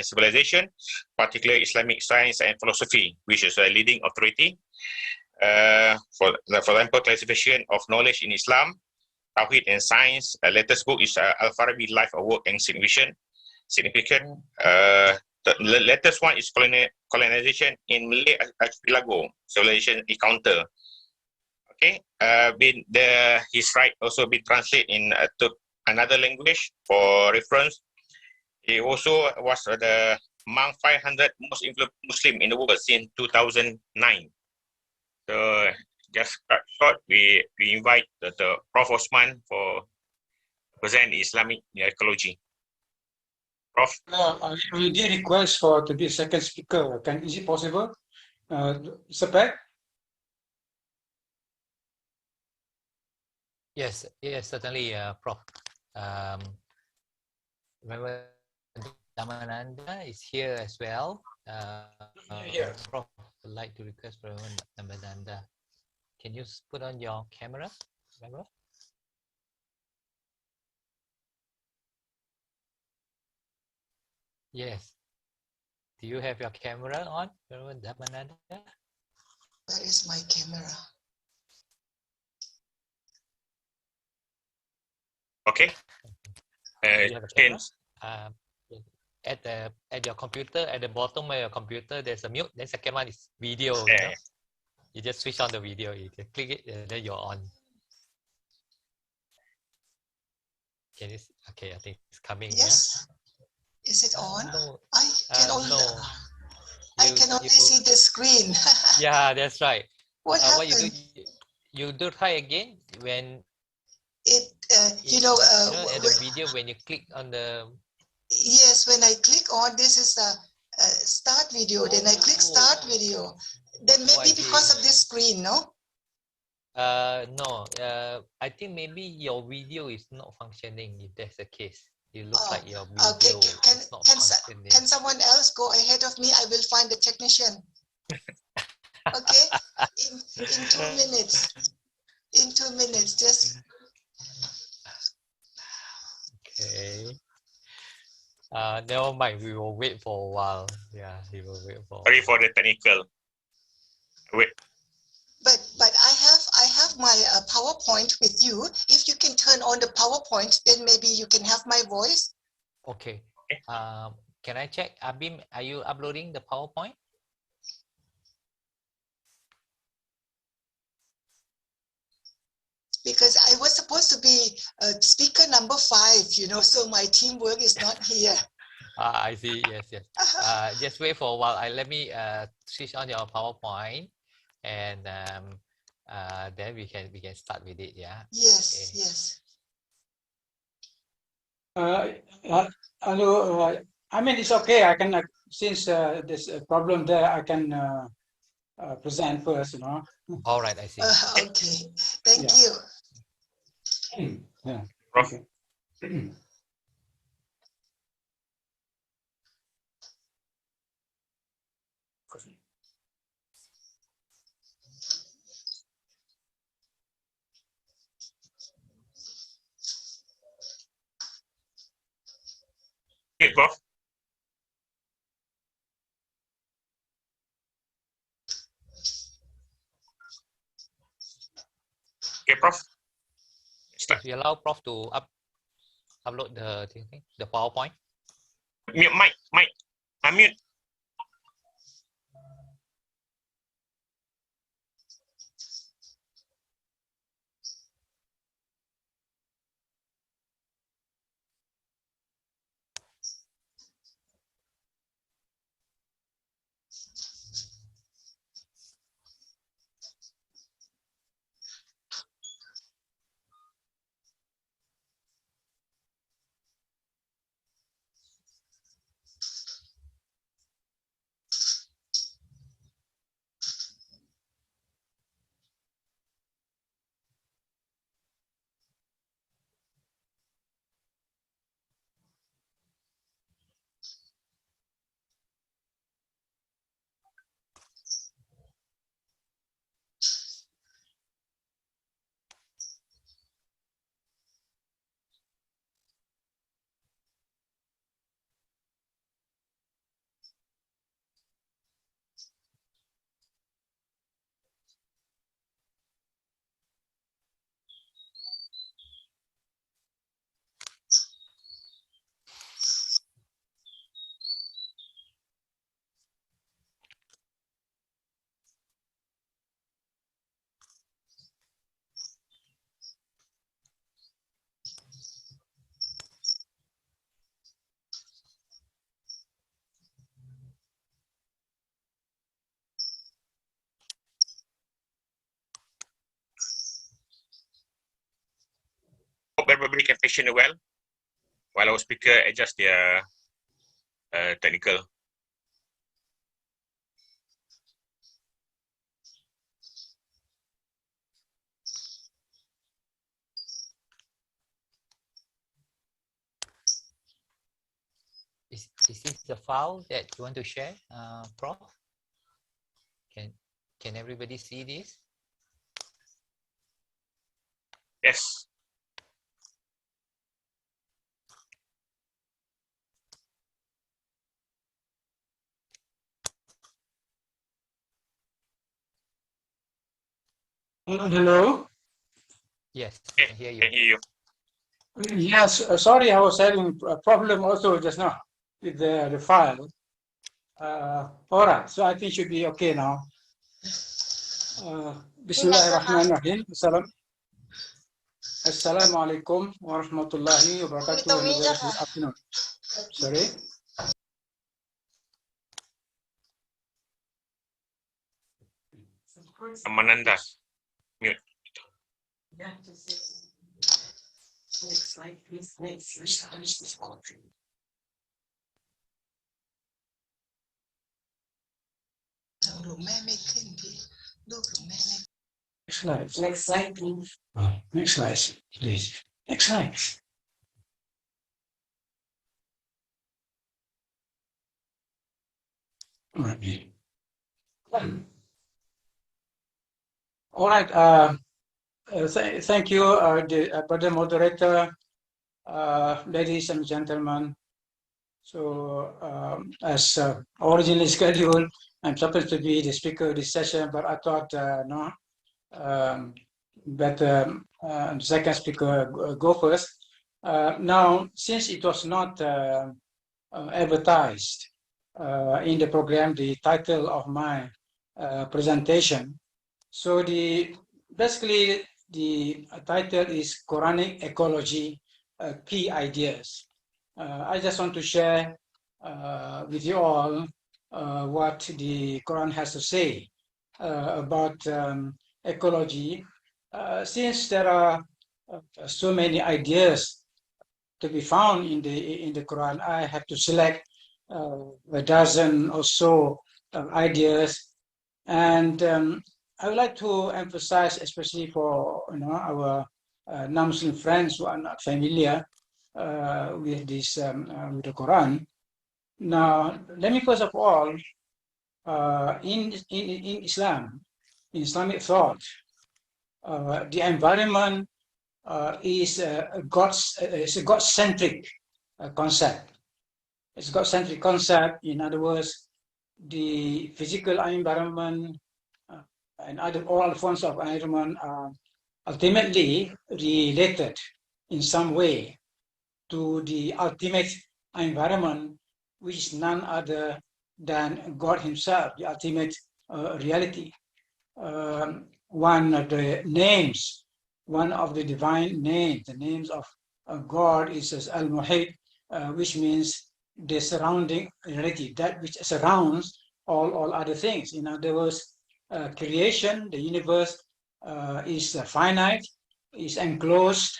and civilization, particularly Islamic science and philosophy, which is a leading authority. For example, classification of knowledge in Islam, Tawhid and Science. Latest book is Al-Farabi Life, Work and Significant. The latest one is Colonization in Malay Archipelago, Civilization Encounter. Okay, his right also been translated to another language for reference. He also was among 500 most influential Muslim in the world since 2009. So just short, we invite the Prof. Osman for present Islamic ecology. Prof. I did request to be second speaker. Is it possible? Mr. Yes, certainly, Prof. Remember, Dhammananda is here as well. Prof would like to request for Dhammananda. Can you put on your camera? Remember? Yes. Do you have your camera on, Dhammananda? Where is my camera? Okay. At your computer, at the bottom of your computer, there's a mute. Then second one is video. You know? You just switch on the video. You can click it, and then you're on. Can you? Okay, I think it's coming. Yes. Yeah? Is it on? No. I can only see the screen. Yeah, that's right. What happened? What you do try again when it the video when you click on the. Yes, when I click on this is a start video. Then I click start video. Then maybe because of this screen, no? No. I think maybe your video is not functioning. If that's the case, it looks like your video is not functioning. Can someone else go ahead of me? I will find the technician. Okay, in 2 minutes. In 2 minutes, just. Okay. Never mind. We will wait for a while. Yeah, we will wait for. Sorry for the technical. Wait. But I have my PowerPoint with you. If you can turn on the PowerPoint, then maybe you can have my voice. Okay. Can I check, Abim? Are you uploading the PowerPoint? Because I was supposed to be speaker number 5, so my teamwork is not here. I see. Yes. Just wait for a while. Let me switch on your PowerPoint, and then we can start with it. Yeah. Yes. Okay. Yes. Hello. I mean, it's okay. I can since there's a problem there, I can present first. All right. I see. Okay. Thank you. Yeah. Okay. Okay, Prof. Okay, Prof. If you allow Prof to upload the PowerPoint. Mute mic. Unmute. everybody can patient well while our speaker adjust their technical. Is this the file that you want to share, Prof? Can everybody see this? Yes. Hello. Yes, I Okay, can hear you. can hear you. Yes, sorry, I was having a problem also just now with the file. All right, so I think it should be okay now. Bismillahirrahmanirrahim. Assalamu alaikum wa rahmatullahi wa barakatuh. Good afternoon. Sorry. Dhammananda. Mute. Next slide, please. Next slide. Next slide. Next slide, please. Next slide, please. Next slide. All right. Thank you, Brother Moderator, ladies and gentlemen. So, as originally scheduled, I'm supposed to be the speaker of this session, but I thought, no, better the second speaker go first. Now, since it was not advertised in the program, the title of my presentation, so basically the title is Quranic Ecology, Key Ideas. I just want to share with you all what the Quran has to say about ecology. Since there are so many ideas to be found in the Quran, I have to select a dozen or so ideas, and I would like to emphasize, especially for our non-Muslim friends who are not familiar with this with the Quran. Now, let me first of all, in Islam, in Islamic thought, the environment is a God-centric concept. It's a God-centric concept. In other words, the physical environment and all forms of environment are ultimately related in some way to the ultimate environment, which is none other than God Himself, the ultimate reality. One of the names, one of the divine names, the names of God is as Al-Muhit, which means the surrounding reality, that which surrounds all other things. In other words, creation, the universe is finite, is enclosed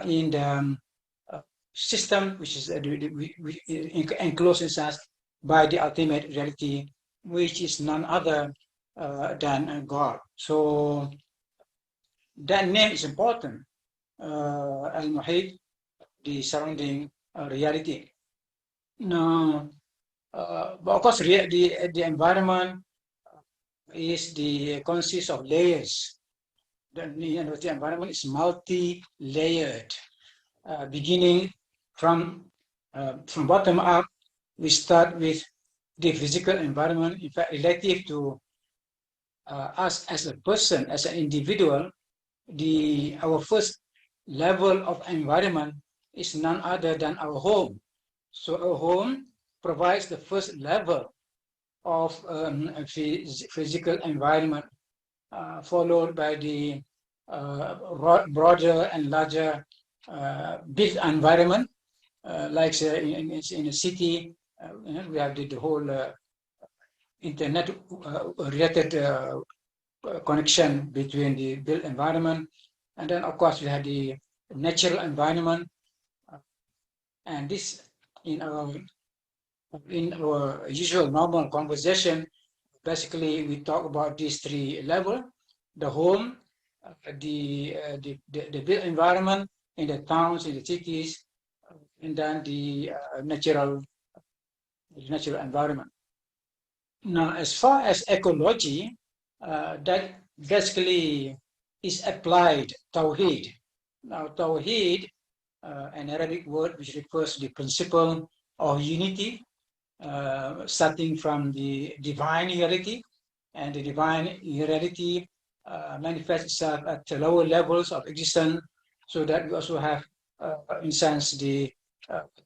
in the system, which is encloses us by the ultimate reality, which is none other than God. So that name is important, Al-Muhit, the surrounding reality. Now, but of course, the environment consists of layers. The environment is multi-layered, beginning from bottom up. We start with the physical environment. In fact, relative to us as a person, as an individual, our first level of environment is none other than our home. So our home provides the first level of physical environment, followed by the broader and larger built environment, like in a city, we have the whole internet related connection between the built environment, and then of course we have the natural environment, and this in our usual normal conversation, basically we talk about these three levels: the home, the built environment in the towns, in the cities, and then the natural environment. Now, as far as ecology, that basically is applied Tawheed. Now, Tawheed, an Arabic word which refers to the principle of unity, starting from the divine reality, and the divine reality manifests itself at the lower levels of existence, so that we also have, in sense, the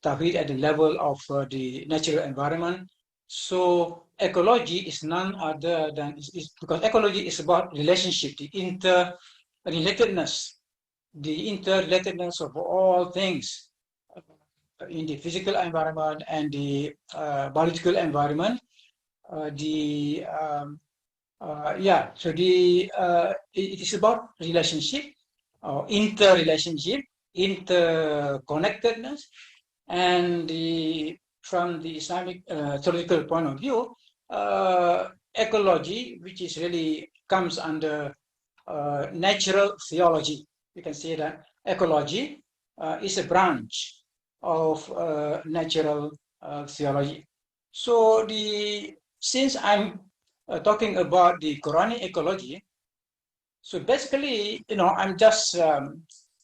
Tawheed at the level of the natural environment. So ecology is none other than, because ecology is about relationship, the interrelatedness of all things in the physical environment and the biological environment. It is about relationship, or interrelationship, interconnectedness, and from the Islamic theological point of view, ecology, which is really comes under natural theology. You can say that ecology is a branch of natural theology. So since I'm talking about the Quranic ecology, so basically, I'm just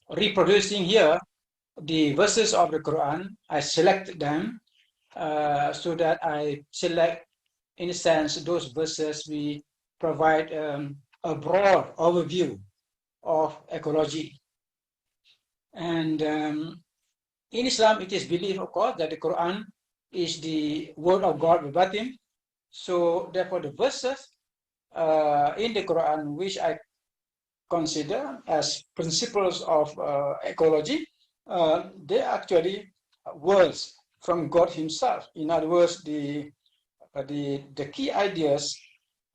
reproducing here the verses of the Quran. I select them so that I select, in a sense, those verses we provide a broad overview of ecology. And in Islam, it is believed, of course, that the Quran is the word of God verbatim. So therefore, the verses in the Quran, which I consider as principles of ecology, they are actually words from God Himself. In other words, the key ideas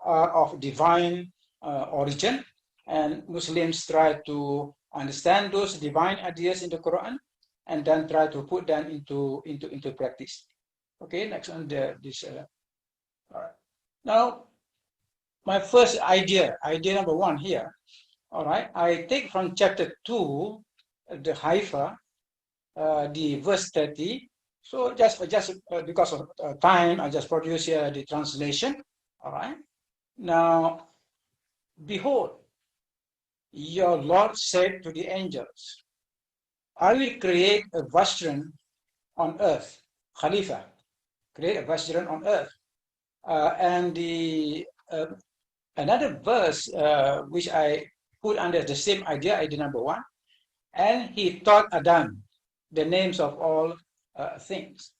are of divine origin, and Muslims try to understand those divine ideas in the Quran and then try to put them into practice. Okay, next on all right. Now, my first idea number one here. All right, I take from chapter 2, the Haifa, the verse 30. So just because of time, I just produce here the translation. All right. Now, behold, your Lord said to the angels, I will create a vicegerent on earth, Khalifa, create a vicegerent on earth. And another verse which I put under the same idea number one, and he taught Adam the names of all things.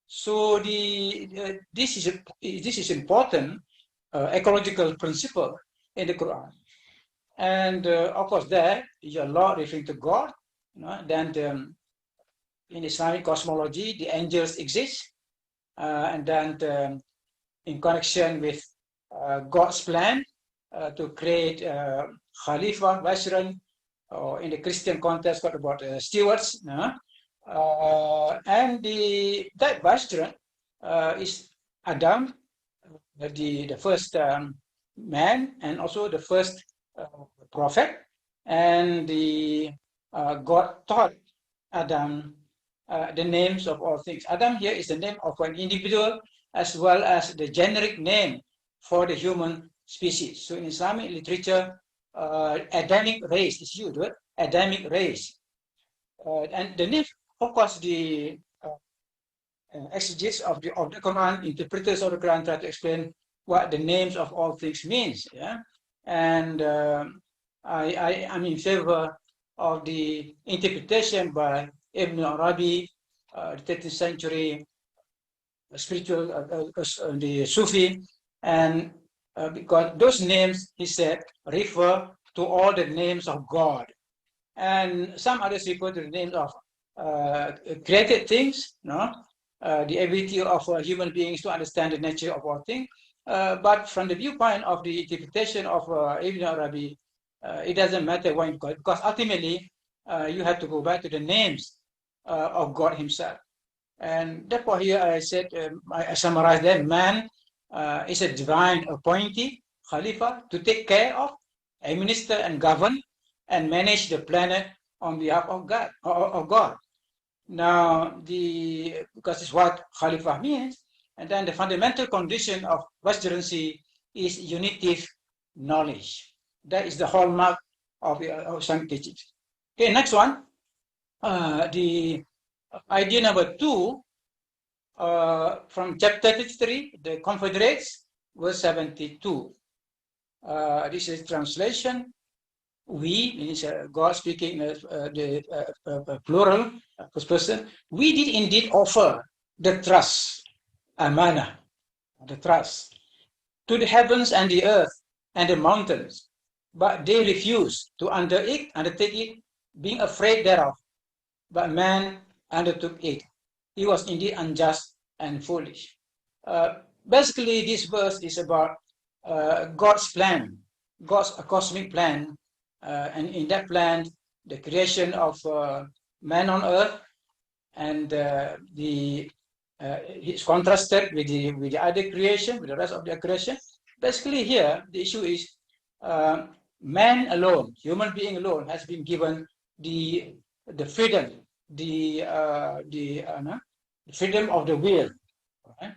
So this is important ecological principle in the Quran, and of course there your Lord referring to God. Then in Islamic cosmology the angels exist, and then in connection with God's plan to create Khalifa, vicegerent, or in the Christian context, what about stewards? And that vicegerent is Adam, the first man, and also the first prophet. And God taught Adam the names of all things. Adam here is the name of an individual as well as the generic name for the human species. So in Islamic literature, Adamic race is used, right? Adamic race. And the name, of course, the exegetes of the Quran, interpreters of the Quran try to explain what the names of all things means. Yeah? And I am in favor of the interpretation by Ibn Arabi, the 13th century spiritual, the Sufi, and because those names, he said, refer to all the names of God. And some others refer to the names of created things, the ability of human beings to understand the nature of all things. But from the viewpoint of the interpretation of Ibn Arabi, it doesn't matter when, because ultimately you have to go back to the names of God himself. And therefore here I said, I summarized that man is a divine appointee, Khalifa, to take care of, administer and govern and manage the planet on behalf of God. Now, because it's what Khalifa means, and then the fundamental condition of Westerncy is unitive knowledge. That is the hallmark of Islamic teachings. Okay, next one. The idea number 2, from chapter 53, the Confederates, verse 72. This is translation. We, means God speaking the plural, first person, we did indeed offer the trust, amana, the trust, to the heavens and the earth and the mountains, but they refused to undertake it, being afraid thereof. But man undertook it. He was indeed unjust and foolish. Basically, this verse is about God's plan, God's cosmic plan, and in that plan, the creation of man on earth, and it's contrasted with the other creation, with the rest of the creation. Basically, here the issue is man alone, human being alone, has been given the freedom, the freedom of the will, right?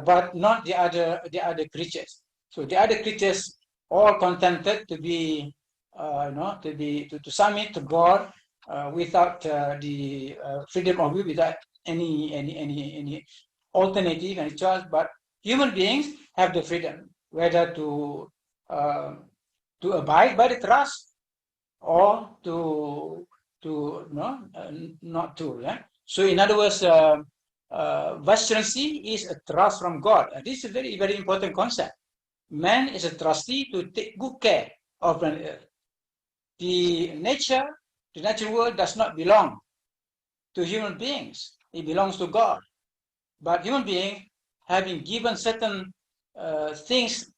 But not the other creatures. So the other creatures all contented to be to submit to God without the freedom of will, without any alternative and choice. But human beings have the freedom whether to abide by the trust or to not to. Yeah? So in other words, Vashransi is a trust from God. And this is a very, very important concept. Man is a trustee to take good care of planet Earth. The natural world does not belong to human beings. It belongs to God. But human beings have been given certain things,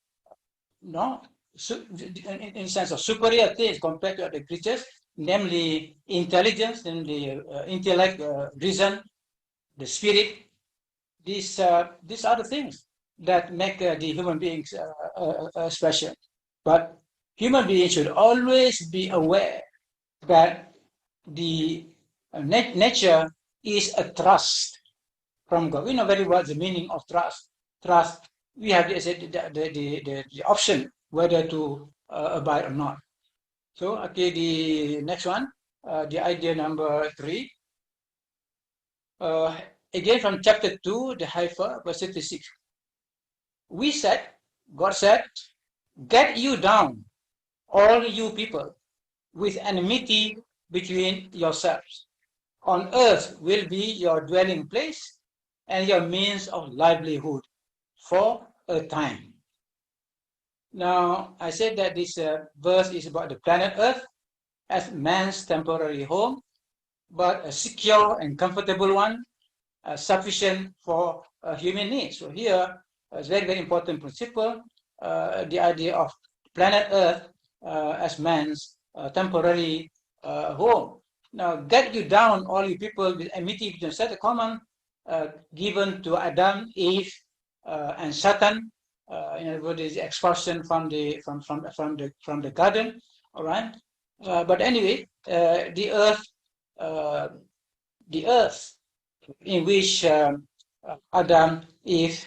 in sense of superior things compared to other creatures, namely intelligence, namely intellect, reason, the spirit. These are the things that make the human beings special. But human beings should always be aware that the nature is a trust from God. We know very well the meaning of trust. Trust, we have the option whether to abide or not. So, okay, the next one, the idea number 3. Again from chapter 2, the Haifa, verse 56. We said, God said, get you down, all you people, with enmity between yourselves. On earth will be your dwelling place and your means of livelihood for a time. Now, I said that this verse is about the planet Earth as man's temporary home, but a secure and comfortable one, sufficient for human needs. So here, it's a very, very important principle, the idea of planet Earth as man's temporary home. Now, get you down, all you people, with enmity between yourselves, a command given to Adam, Eve, and Satan. In other words, the expulsion from the garden. All right. But anyway, the earth in which Adam, Eve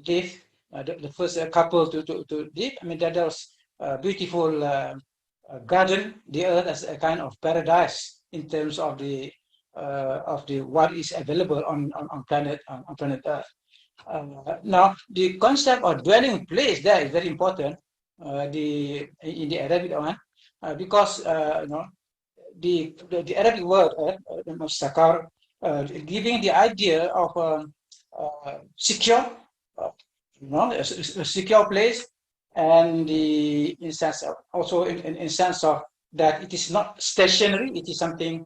lived, the first couple to live. I mean, that was a beautiful garden, the earth as a kind of paradise in terms of the what is available on planet Earth. Now, the concept of dwelling place there is very important. In the Arabic one, because the Arabic word sakar, giving the idea of secure, a secure place, and the in sense of, also in sense of that it is not stationary, it is something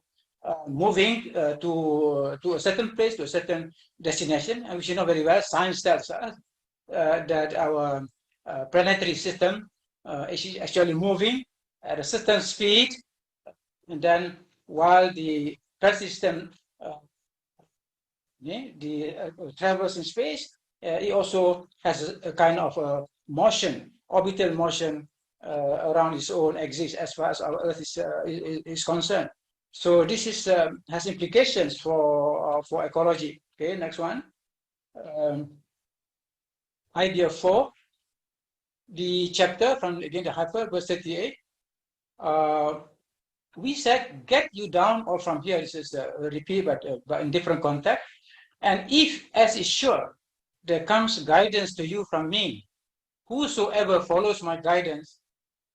moving to a certain place, to a certain destination. And we should know very well, science tells us that our planetary system is actually moving at a certain speed And then while the Earth system travels in space, it also has a kind of a motion, orbital motion around its own axis as far as our Earth is concerned. So this is has implications for ecology. Okay, next one. Idea 4, the chapter from again the hyper, verse 38. We said, get you down, or from here, this is a repeat, but in different context. And if, as is sure, there comes guidance to you from me, whosoever follows my guidance,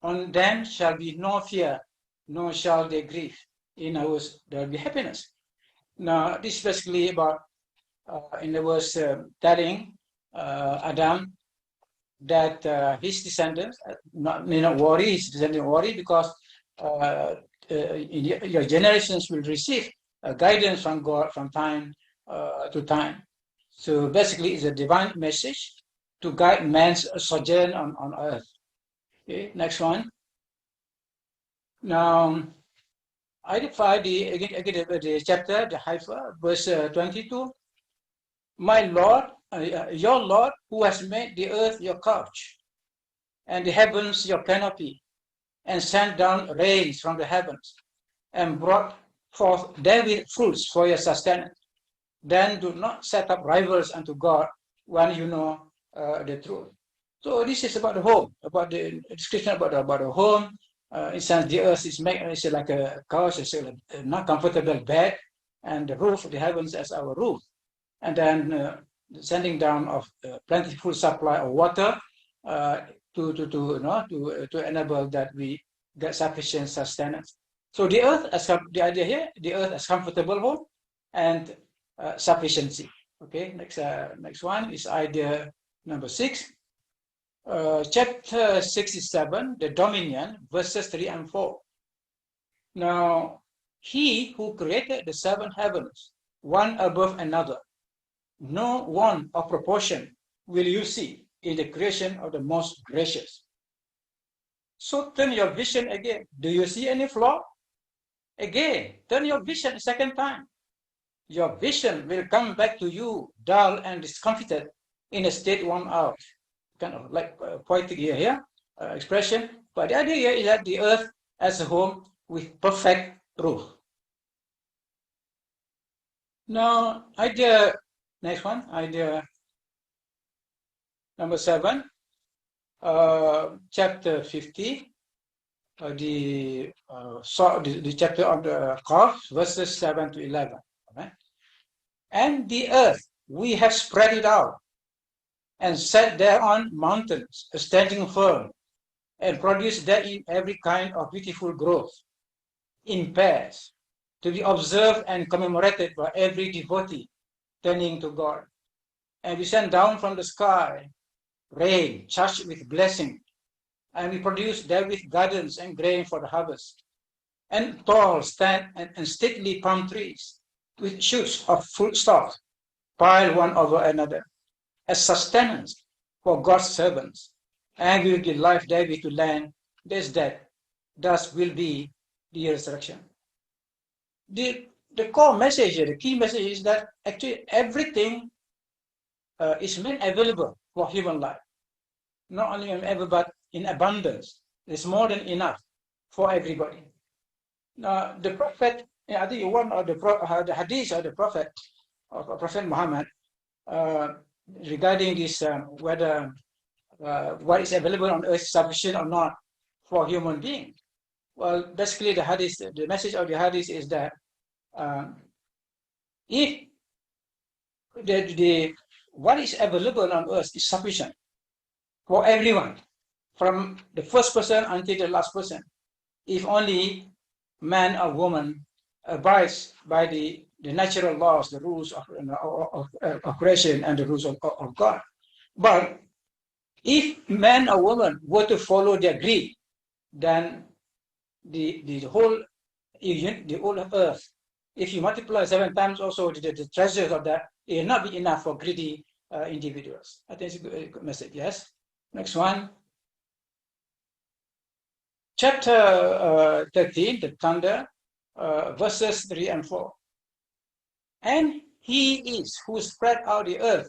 on them shall be no fear, nor shall they grieve. In other words, there will be happiness. Now, this is basically about, in the verse, telling Adam that his descendants may not worry, his descendants worry, because your generations will receive guidance from God from time to time. So basically, it's a divine message to guide man's sojourn on earth. Okay, next one. Now, I define the chapter, the hypha, verse 22. My Lord, your Lord, who has made the earth your couch, and the heavens your canopy, and sent down rains from the heavens, and brought forth therewith fruits for your sustenance. Then do not set up rivals unto God when you know the truth. So this is about the home, about the description about the home. In sense, the earth is made, it's like a couch, it's a not comfortable bed, and the roof of the heavens as our roof. And then the sending down of plentiful supply of water to enable that we get sufficient sustenance. So the earth, as the idea here, the earth as comfortable home and sufficiency. Okay, next one is idea number 6. Chapter 67, the dominion, verses 3 and 4. Now, he who created the 7 heavens, one above another, no one of proportion will you see in the creation of the most gracious. So turn your vision again. Do you see any flaw? Again, turn your vision a second time. Your vision will come back to you dull and discomfited in a state worn out. Kind of like poetic here, expression. But the idea here is that the earth as a home with perfect roof. Now, next one, idea number 7, chapter 50, the chapter on the Qaf, verses 7 to 11. Okay? And the earth, we have spread it out and set thereon mountains, standing firm, and produce therein every kind of beautiful growth in pairs, to be observed and commemorated by every devotee turning to God. And we send down from the sky rain charged with blessing, and we produce therewith gardens and grain for the harvest, and tall and stately palm trees with shoots of fruit stalks piled one over another, as sustenance for God's servants, and we will give life therewith to land. This death, thus will be the resurrection. The core message here, the key message is that actually everything is made available for human life. Not only available, but in abundance. There's more than enough for everybody. Now, the Prophet, I think one of the hadith of the Prophet, of Prophet Muhammad, regarding this, whether what is available on earth is sufficient or not for human beings. Well, basically the hadith, the message of the hadith is that if what is available on earth is sufficient for everyone, from the first person until the last person, if only man or woman abides by the natural laws, the rules of creation and the rules of God. But if man or woman were to follow their greed, then the whole earth, if you multiply 7 times also the treasures of that, it will not be enough for greedy individuals. I think it's a good message. Yes. Next one. Chapter 13, the thunder, verses 3 and 4. And he is who spread out the earth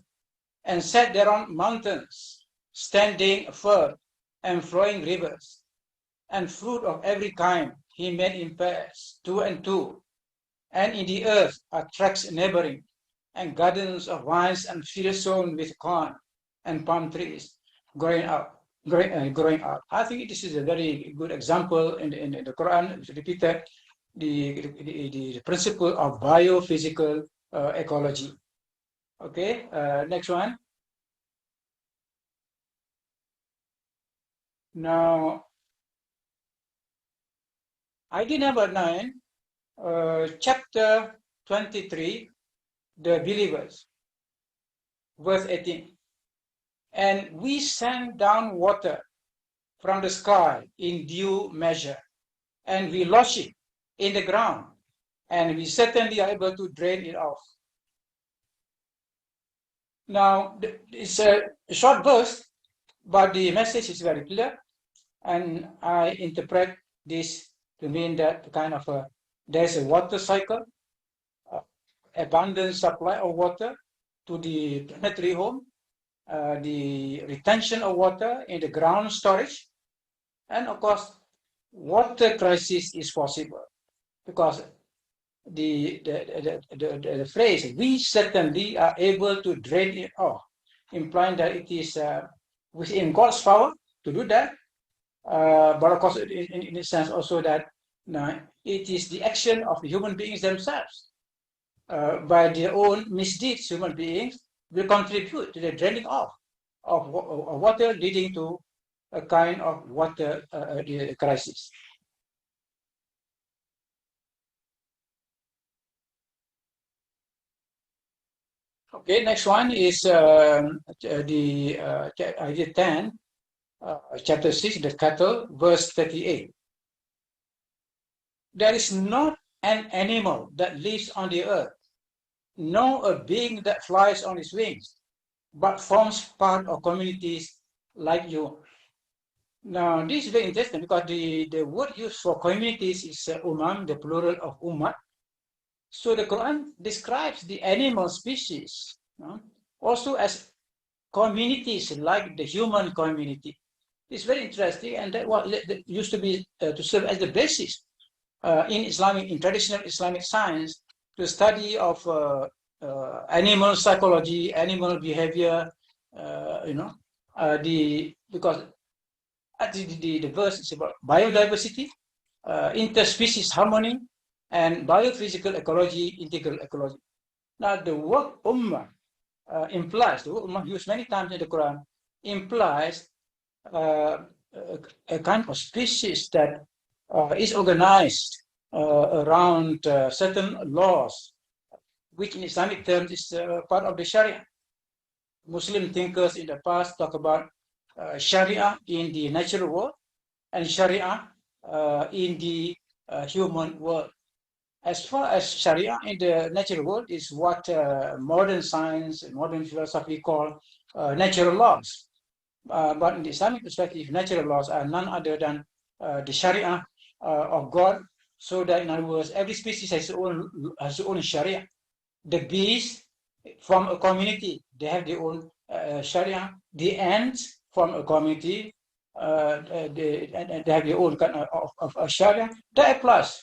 and set thereon mountains, standing firm and flowing rivers, and fruit of every kind he made in pairs, 2 and 2. And in the earth are tracts neighboring, and gardens of vines and fields sown with corn and palm trees growing out. I think this is a very good example in the Quran. It's repeated the principle of biophysical ecology. Okay, next one. Now, idea number 9, chapter 23, the believers, verse 18. And we send down water from the sky in due measure, and we lodge it in the ground, and we certainly are able to drain it off. Now, it's a short verse, but the message is very clear, and I interpret this to mean that kind of there's a water cycle, abundant supply of water to the planetary home, the retention of water in the ground storage, and of course, water crisis is possible because the phrase "we certainly are able to drain it off," implying that it is within God's power to do that. But of course, in a sense also that it is the action of the human beings themselves. By their own misdeeds, human beings will contribute to the draining off of water, leading to a kind of water crisis. Okay, next one is idea 10, chapter 6, the cattle, verse 38. There is not an animal that lives on the earth, nor a being that flies on its wings, but forms part of communities like you. Now, this is very interesting because the word used for communities is the plural of ummah. So the Quran describes the animal species also as communities like the human community. It's very interesting, and that used to be to serve as the basis in traditional Islamic science, the study of animal psychology, animal behavior. Because the verse is about biodiversity, interspecies harmony, and biophysical ecology, integral ecology. Now, the word ummah implies, the word ummah used many times in the Quran, implies a kind of species that is organized around certain laws, which in Islamic terms is part of the Sharia. Muslim thinkers in the past talk about Sharia in the natural world and Sharia in the human world. As far as Sharia in the natural world is what modern science and modern philosophy call natural laws. But in the Islamic perspective, natural laws are none other than the Sharia of God. So that, in other words, every species has its own Sharia. The bees form a community; they have their own Sharia. The ants form a community; they have their own kind of Sharia. That applies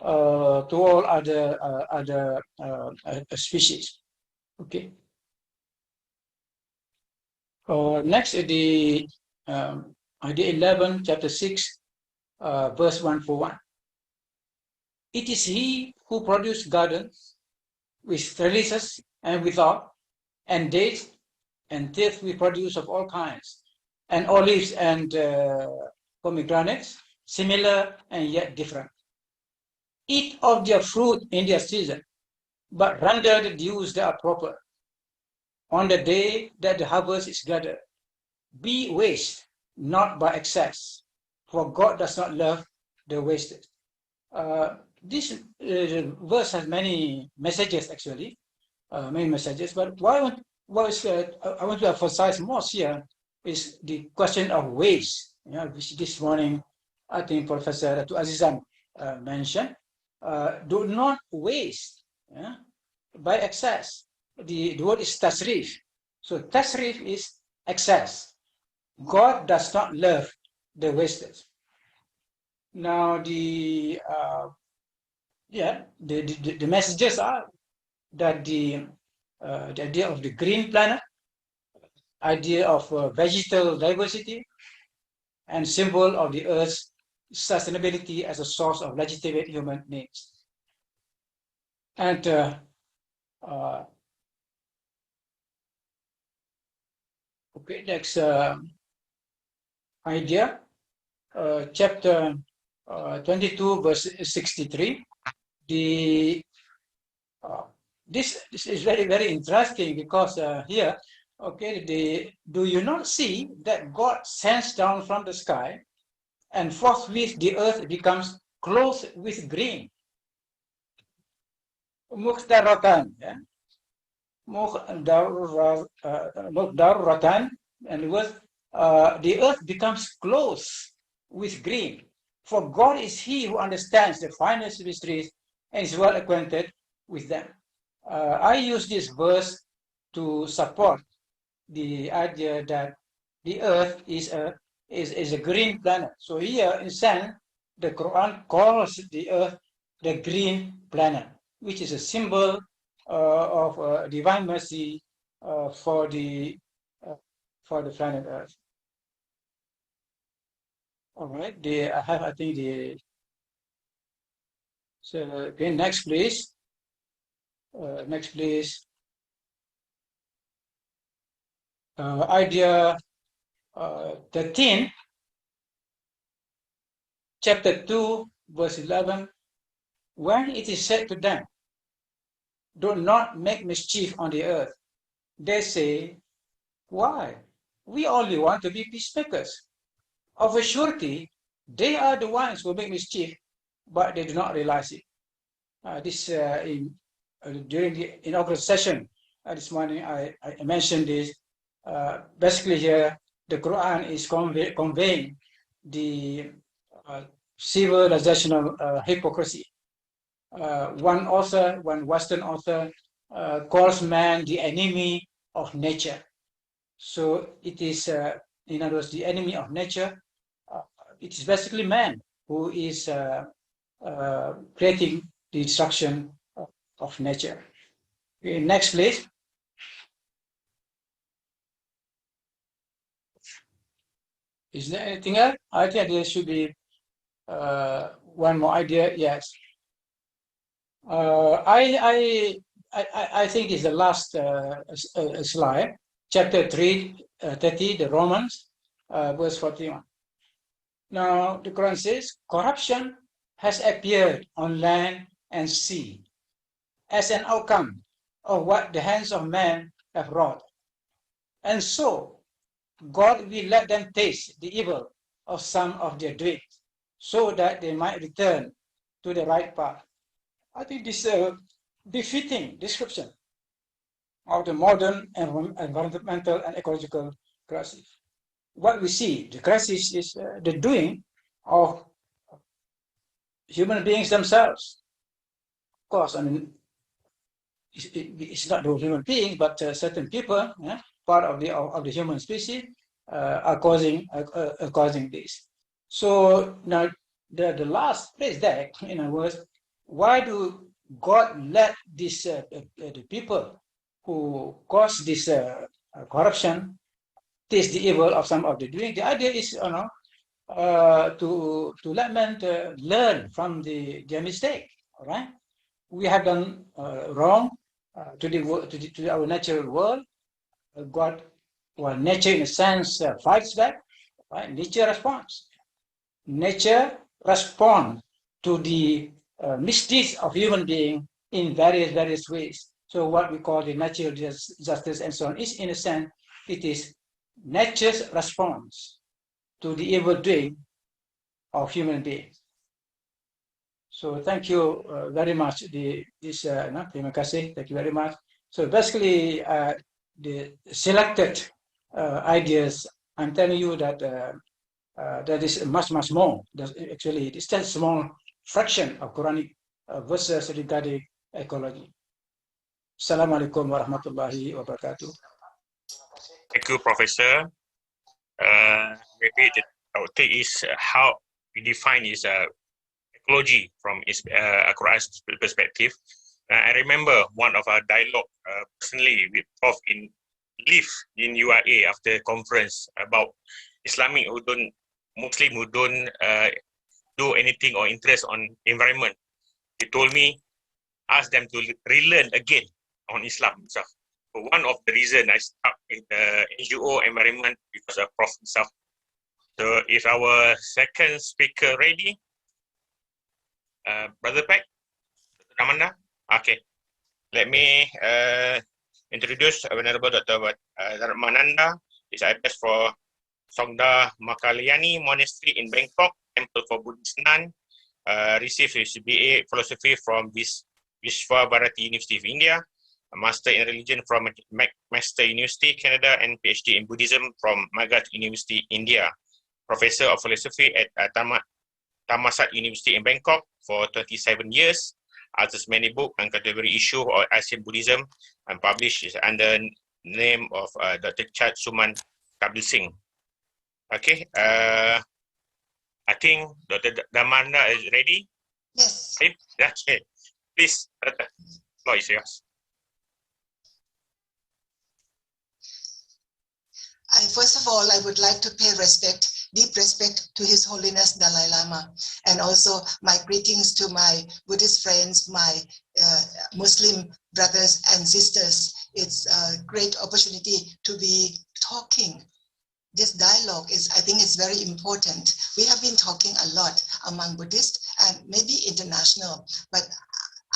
to all other species. Okay. Next, the idea 11, chapter 6, verse 141. It is he who produced gardens with trellises and without, and dates and dates we produce of all kinds, and olives and pomegranates, similar and yet different. Eat of their fruit in their season, but render the dues that are proper. On the day that the harvest is gathered, be waste, not by excess, for God does not love the wasted. This verse has many messages, actually, many messages, but what I want to emphasize most here is the question of waste, which this morning I think Professor Datuk Azizan mentioned. do not waste by excess. The word is tasrif. So tasrif is excess. God does not love the wasters. Now the messages are that the idea of the green planet, idea of vegetal diversity, and symbol of the Earth's sustainability as a source of legitimate human needs. And okay, next idea, chapter 22, verse 63. This is very, very interesting because here, okay, do you not see that God sends down from the sky and forthwith the earth becomes clothed with green? Mukhtaratan, Mukhtaratan, and with the earth becomes clothed with green. For God is He who understands the finest mysteries and is well acquainted with them. I use this verse to support the idea that the earth is a green planet. So here in sense, the Quran calls the earth the green planet, which is a symbol of divine mercy for the planet Earth. All right, I think the. So again, next please. Next please. Idea 13, chapter 2, verse 11. When it is said to them, do not make mischief on the earth, they say, why? We only want to be peacemakers. Of a surety, they are the ones who make mischief, but they do not realize it. During the inaugural session this morning, I mentioned this. Basically here, the Quran is conveying the civilizational hypocrisy. One Western author calls man the enemy of nature. So it is, in other words, the enemy of nature. It is basically man who is creating the destruction of nature. Okay, next, please. Is there anything else? I think there should be one more idea. Yes. I think it's the last slide, chapter 3:30, the Romans, verse 41. Now the Quran says, corruption has appeared on land and sea as an outcome of what the hands of man have wrought. And so God will let them taste the evil of some of their doings, so that they might return to the right path. I think this is a befitting description of the modern environmental and ecological crisis. What we see, the crisis is the doing of human beings themselves. Of course, I mean, it's not the human beings, but certain people, part of the human species, are causing this. So now the last place there, in other words, why do God let this the people who cause this corruption taste the evil of some of the doing? The idea is, to let men learn from their mistake. All right, we have done wrong to our natural world. God, well, nature in a sense fights back. Right? Nature responds. Nature responds to the misdeeds of human being in various ways. So what we call the natural justice and so on is, in a sense, it is nature's response to the evil doing of human beings. So thank you very much. Terima kasih. Thank you very much. So basically, the selected ideas, I'm telling you that that is much more. Actually, it's just a small fraction of Quranic verses regarding ecology. Assalamualaikum warahmatullahi wabarakatuh. Thank you, Professor. Maybe our take is how we define is ecology from its Quran perspective. I remember one of our dialogue personally with Prof in live in UAE after conference about Islamic who don't, Muslim who don't do anything or interest on environment. He told me, ask them to relearn again on Islam itself. So one of the reason I stuck in the NGO environment because of Prof himself. So is our second speaker ready? Brother Peck, Dhammananda? Okay. Let me introduce Venerable Dr. Dhammananda. Is IBED for Songda Makalyani Monastery in Bangkok, Temple for Buddhist Nun. Received his BA Philosophy from Vishwa Bharati University of India, a Master in Religion from McMaster University, Canada, and PhD in Buddhism from Magadh University, India. Professor of Philosophy at Thammasat University in Bangkok for 27 years. Authors many books and contemporary issue of Asian Buddhism and published under name of Dr. Chad Suman Kabil Singh. Okay, I think Dr. Dhammananda is ready. Yes. Okay, please, the floor is yours. First of all, I would like to pay deep respect to His Holiness Dalai Lama, and also my greetings to my Buddhist friends, my Muslim brothers and sisters. It's a great opportunity to be talking. This dialogue I think it's very important. We have been talking a lot among Buddhists and maybe international, but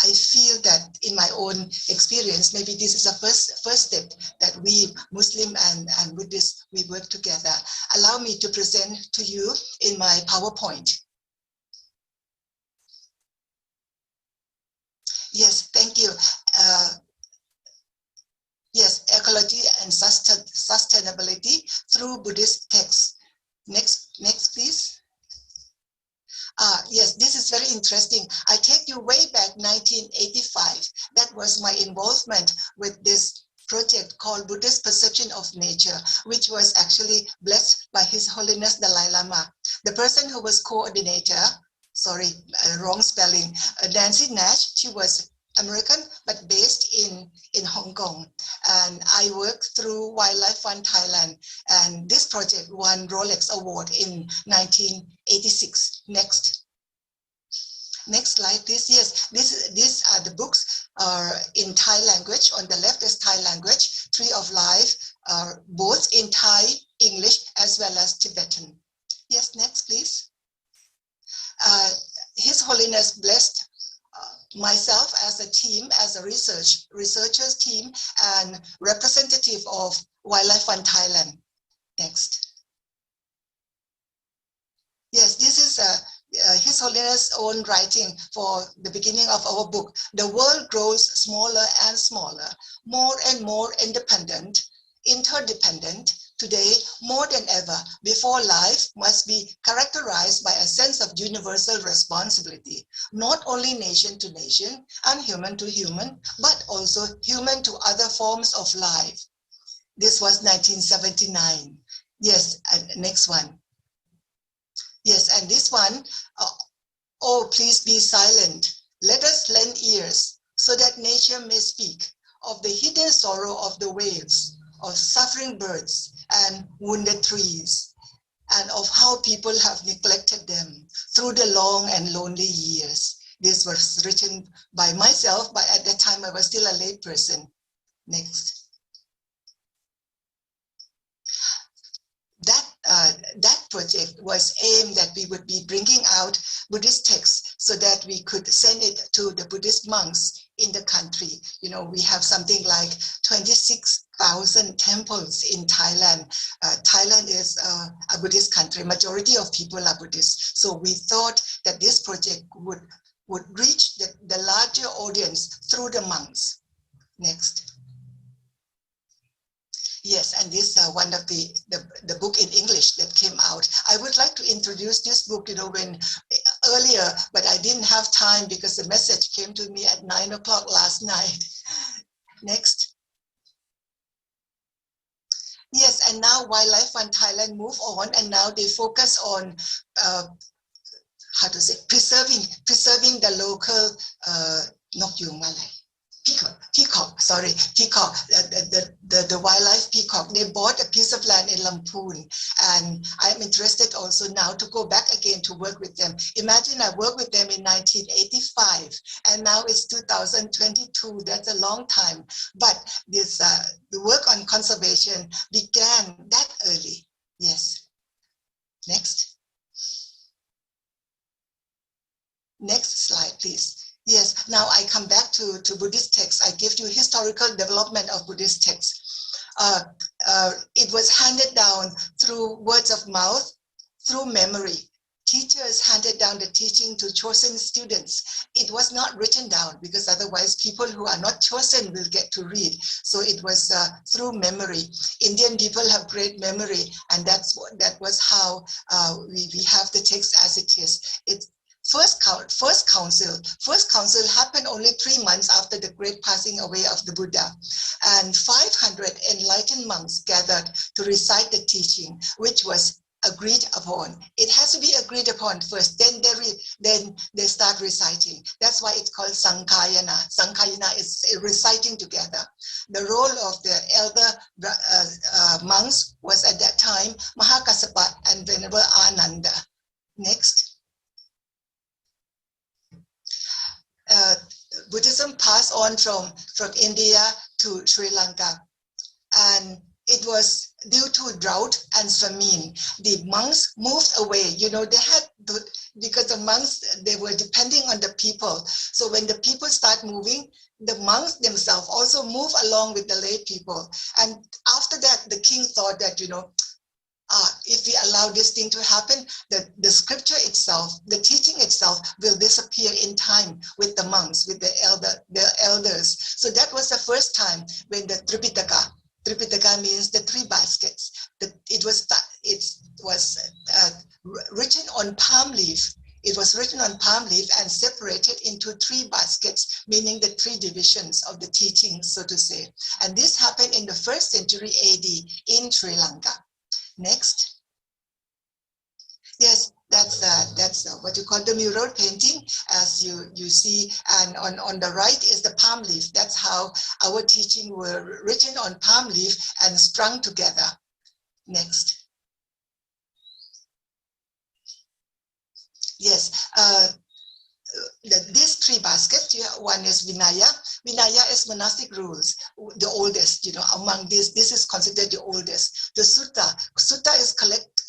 I feel that in my own experience, maybe this is a first step that we Muslim and Buddhists, we work together. Allow me to present to you in my PowerPoint. Yes, thank you. Yes, ecology and sustainability through Buddhist texts. Next, please. Yes, this is very interesting. I take you way back 1985. That was my involvement with this project called Buddhist Perception of Nature, which was actually blessed by His Holiness Dalai Lama. The person who was coordinator, sorry, wrong spelling, Nancy Nash, she was American, but based in Hong Kong. And I worked through Wildlife Fund Thailand. And this project won Rolex Award in 1986. Next slide, please. Yes, these are the books in Thai language. On the left is Thai language, Tree of Life, both in Thai, English, as well as Tibetan. Yes, next, please. His Holiness blessed myself as a team, as a researchers team and representative of Wildlife Fund Thailand. Next. Yes, this is His Holiness' own writing for the beginning of our book. The world grows smaller and smaller, more and more independent, interdependent. Today, more than ever, before life must be characterized by a sense of universal responsibility, not only nation to nation and human to human, but also human to other forms of life. This was 1979. Yes, next one. Yes, and this one, oh, please be silent. Let us lend ears so that nature may speak of the hidden sorrow of the waves, of suffering birds and wounded trees, and of how people have neglected them through the long and lonely years. This was written by myself, but at that time I was still a lay person. Next. That project was aimed that we would be bringing out Buddhist texts so that we could send it to the Buddhist monks in the country. You know, we have something like 26,000 temples in Thailand. Thailand is a Buddhist country. Majority of people are Buddhist. So we thought that this project would reach the larger audience through the monks. Next. Yes, and this is one of the book in English that came out. I would like to introduce this book, you know, when earlier, but I didn't have time because the message came to me at 9 o'clock last night. Next. Yes, and now Wildlife Fund Thailand move on, and now they focus on how to say, preserving the local nok yung malay. Peacock, the wildlife peacock. They bought a piece of land in Lamphun, and I'm interested also now to go back again to work with them. Imagine I worked with them in 1985, and now it's 2022. That's a long time. But this the work on conservation began that early. Yes. Next. Next slide, please. Yes, now I come back to Buddhist texts. I give you historical development of Buddhist texts. It was handed down through words of mouth, through memory. Teachers handed down the teaching to chosen students. It was not written down because otherwise people who are not chosen will get to read. So it was through memory. Indian people have great memory, and that was how we have the text as it is. First council happened only 3 months after the great passing away of the Buddha, and 500 enlightened monks gathered to recite the teaching, which was agreed upon. It has to be agreed upon first, then they start reciting. That's why it's called Sankhayana. Sankhayana is reciting together. The role of the elder monks was at that time Mahakassapa and Venerable Ananda. Next. Buddhism passed on from India to Sri Lanka, and it was due to drought and famine. The monks moved away. You know, they had to, because the monks, they were depending on the people. So when the people start moving, the monks themselves also move along with the lay people. And after that, the king thought that, you know, if we allow this thing to happen, the scripture itself, the teaching itself will disappear in time with the monks, with the elders. So that was the first time when the Tripitaka means the 3 baskets. It was written on palm leaf. It was written on palm leaf and separated into 3 baskets, meaning the 3 divisions of the teaching, so to say. And this happened in the 1st century AD in Sri Lanka. Next. Yes, that's what you call the mural painting, as you see, and on the right is the palm leaf. That's how our teaching were written on palm leaf and strung together. Next. Yes, these 3 baskets, one is Vinaya. Vinaya is monastic rules, the oldest, you know, among this is considered the oldest. The Sutta is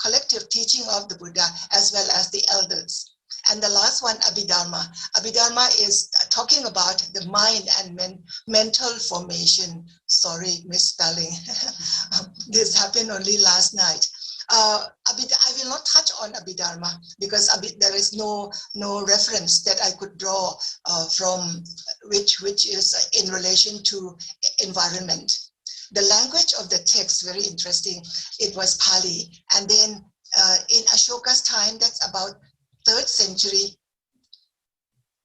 collective teaching of the Buddha as well as the elders. And the last one, Abhidharma. Abhidharma is talking about the mind and mental formation. Sorry, misspelling. This happened only last night. I will not touch on Abhidharma because there is no reference that I could draw from which is in relation to environment. The language of the text, very interesting. It was Pali, and then in Ashoka's time, that's about 3rd century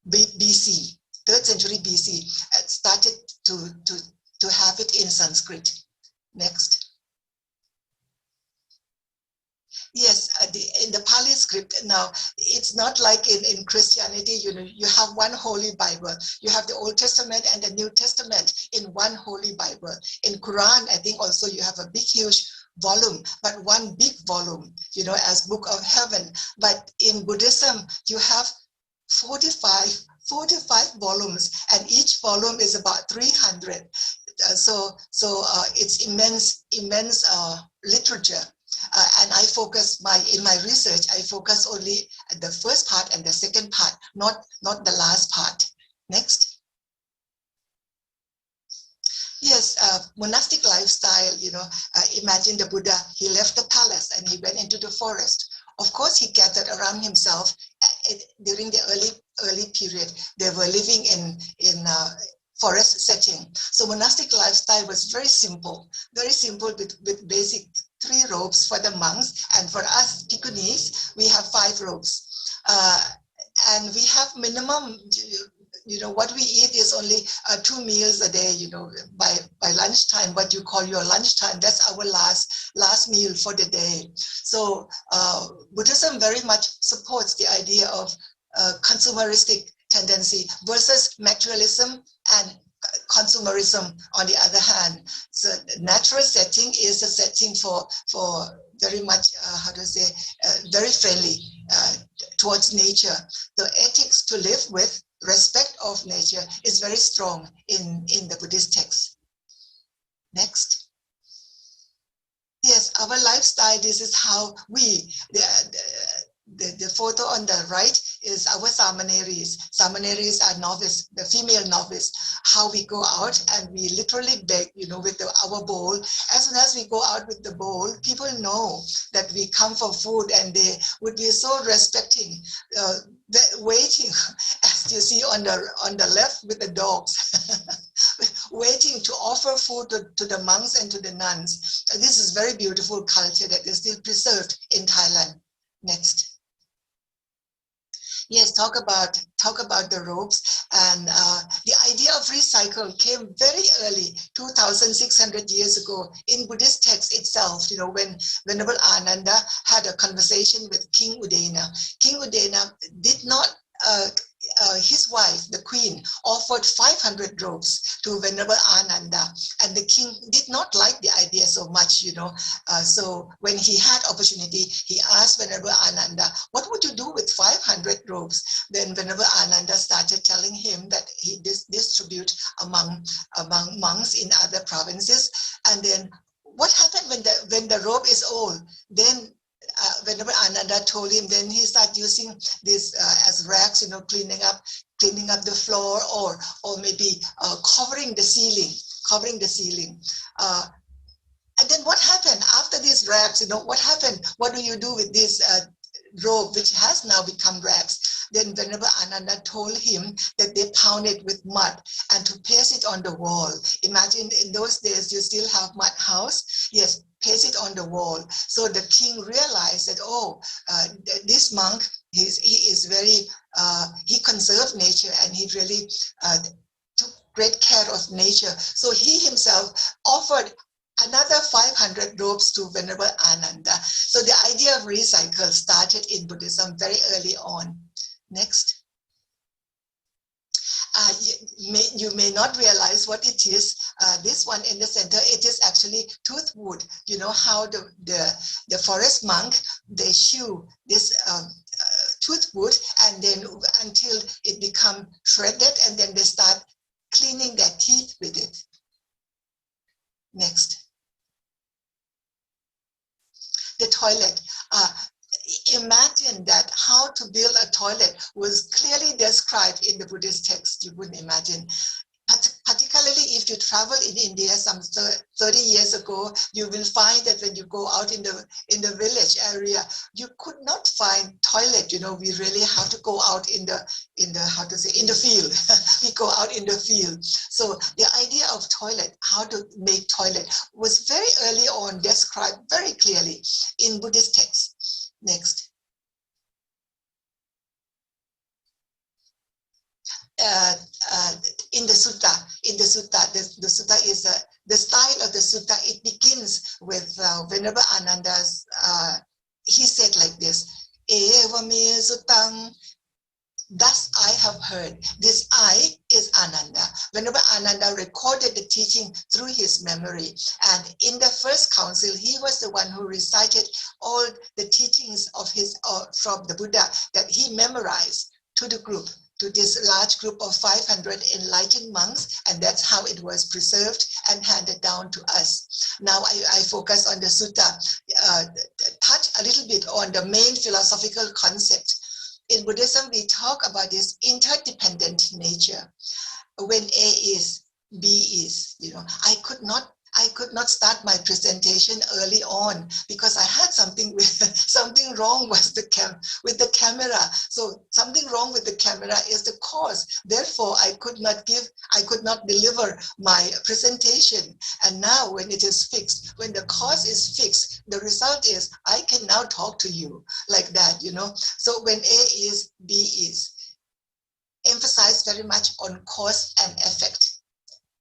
BC. 3rd century BC, started to have it in Sanskrit. Next. Yes, in the Pali script now, it's not like in Christianity, you know, you have one Holy Bible. You have the Old Testament and the New Testament in one Holy Bible. In Quran, I think also you have a big, huge volume, but one big volume, you know, as Book of Heaven. But in Buddhism, you have 45 volumes, and each volume is about 300. So it's immense literature. And I focus in my research, I focus only at the first part and the second part, not the last part. Next. Yes, monastic lifestyle, you know, imagine the Buddha, he left the palace and he went into the forest. Of course, he gathered around himself during the early period. They were living in forest setting. So monastic lifestyle was very simple with basic 3 robes for the monks, and for us Bhikkhunis, we have 5 robes. And we have minimum, what we eat is only 2 meals a day, by lunchtime, what you call your lunchtime, that's our last meal for the day. So Buddhism very much supports the idea of consumeristic tendency versus materialism and consumerism on the other hand. So natural setting is a setting for very much, very friendly towards nature. The ethics to live with respect of nature is very strong in the Buddhist text. Next. Yes, our lifestyle, this is how we, the photo on the right is our samaneris. Samaneris are novice, the female novice. How we go out and we literally beg, with our bowl. As soon as we go out with the bowl, people know that we come for food, and they would be so respecting, waiting, as you see on the left with the dogs, waiting to offer food to the monks and to the nuns. This is very beautiful culture that is still preserved in Thailand. Next. Yes, talk about the robes, and the idea of recycle came very early, 2,600 years ago in Buddhist text itself. When Venerable Ananda had a conversation with King Udena. King Udena did not. His wife, the queen, offered 500 robes to Venerable Ananda, and the king did not like the idea so much, So when he had opportunity, he asked Venerable Ananda, "What would you do with 500 robes?" Then Venerable Ananda started telling him that he distribute among monks in other provinces. And then what happened when the robe is old? Then Venerable Ananda told him, then he started using this as racks, cleaning up the floor, or maybe covering the ceiling. And then what happened after these rags? What happened? What do you do with this robe, which has now become rags? Then Venerable Ananda told him that they pound it with mud and to paste it on the wall. Imagine in those days you still have mud house. Yes, paste it on the wall. So the king realized that, this monk, he is very, he conserved nature, and he really took great care of nature. So he himself offered another 500 robes to Venerable Ananda. So the idea of recycle started in Buddhism very early on. Next. You may not realize what it is. This one in the center, it is actually tooth wood. You know how the forest monk, they chew this tooth wood, and then until it becomes shredded, and then they start cleaning their teeth with it. Next. The toilet. Imagine that how to build a toilet was clearly described in the Buddhist text. You wouldn't imagine. Particularly if you travel in India some 30 years ago, you will find that when you go out in the village area, you could not find toilet. We really have to go out in the field. We go out in the field. So the idea of toilet, how to make toilet, was very early on described very clearly in Buddhist texts. Next. In the sutta, the sutta is the style of the sutta. It begins with Venerable Ananda's. He said like this: "Eva me suttam." Thus I have heard. This I is Ananda. Venerable Ananda recorded the teaching through his memory. And in the first council, he was the one who recited all the teachings of from the Buddha that he memorized to the group, to this large group of 500 enlightened monks. And that's how it was preserved and handed down to us. Now I focus on the sutta, touch a little bit on the main philosophical concept. In Buddhism, we talk about this interdependent nature. When A is, B is. I could not start my presentation early on because I had something wrong with the camera. So something wrong with the camera is the cause. Therefore, I could not deliver my presentation. And now when it is fixed, when the cause is fixed, the result is I can now talk to you like that, So when A is, B is. emphasize very much on cause and effect.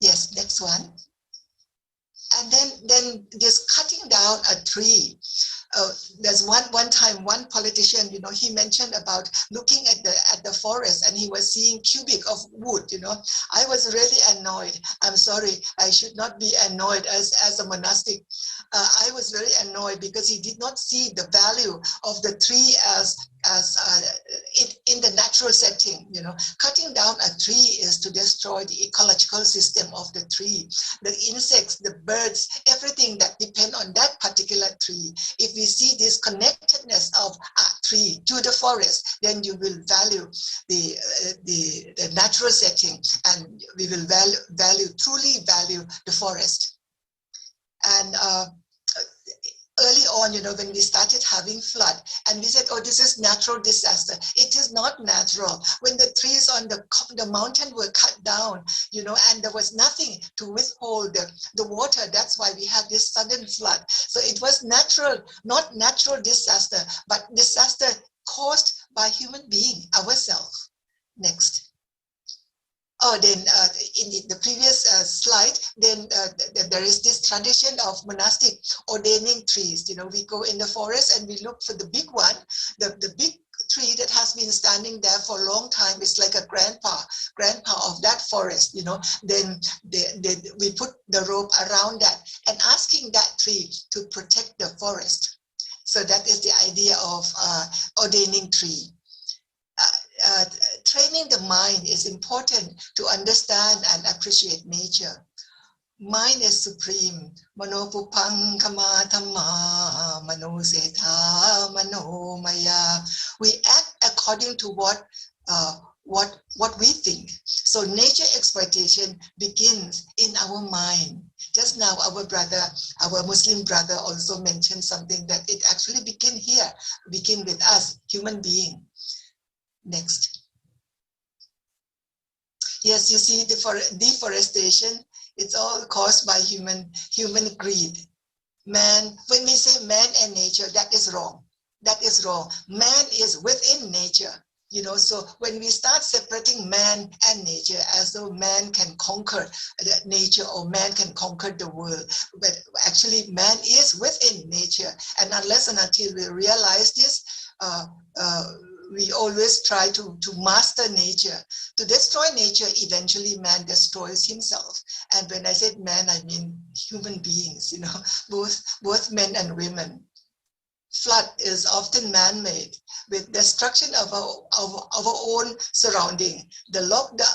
Yes, next one. And then this cutting down a tree. There's one time one politician, you know, he mentioned about looking at the forest and he was seeing cubic of wood, you know. I was really annoyed. I'm sorry, I should not be annoyed as a monastic. I was very annoyed because he did not see the value of the tree as in the natural setting, you know. Cutting down a tree is to destroy the ecological system of the tree. The insects, the birds, everything that depend on that particular tree. If we see this connectedness of a tree to the forest, then you will value the natural setting, and we will truly value the forest. And early on, you know, when we started having flood and we said, oh, this is natural disaster. It is not natural. When the trees on the mountain were cut down, you know, and there was nothing to withhold the water, that's why we had this sudden flood. So it was natural, not natural disaster, but disaster caused by human being, ourselves. Next. Oh, then in the previous slide, then there is this tradition of monastic ordaining trees. You know, we go in the forest and we look for the big one, the big tree that has been standing there for a long time. It's like a grandpa of that forest, you know. Then we put the rope around that and asking that tree to protect the forest. So that is the idea of ordaining tree. Training the mind is important to understand and appreciate nature. Mind is supreme. Mano pupang kama thamma mano setha mano maya. We act according to what we think. So nature exploitation begins in our mind. Just now, our Muslim brother also mentioned something that it actually begin here, begin with us, human being. Next. Yes, you see deforestation, it's all caused by human greed. Man, when we say man and nature, that is wrong. That is wrong. Man is within nature. You know, so when we start separating man and nature as though man can conquer nature or man can conquer the world, but actually man is within nature. And unless and until we realize this, we always try to master nature. To destroy nature, eventually man destroys himself. And when I said man, I mean human beings, you know, both men and women. Flood is often man-made with destruction of our own surrounding, the lockdown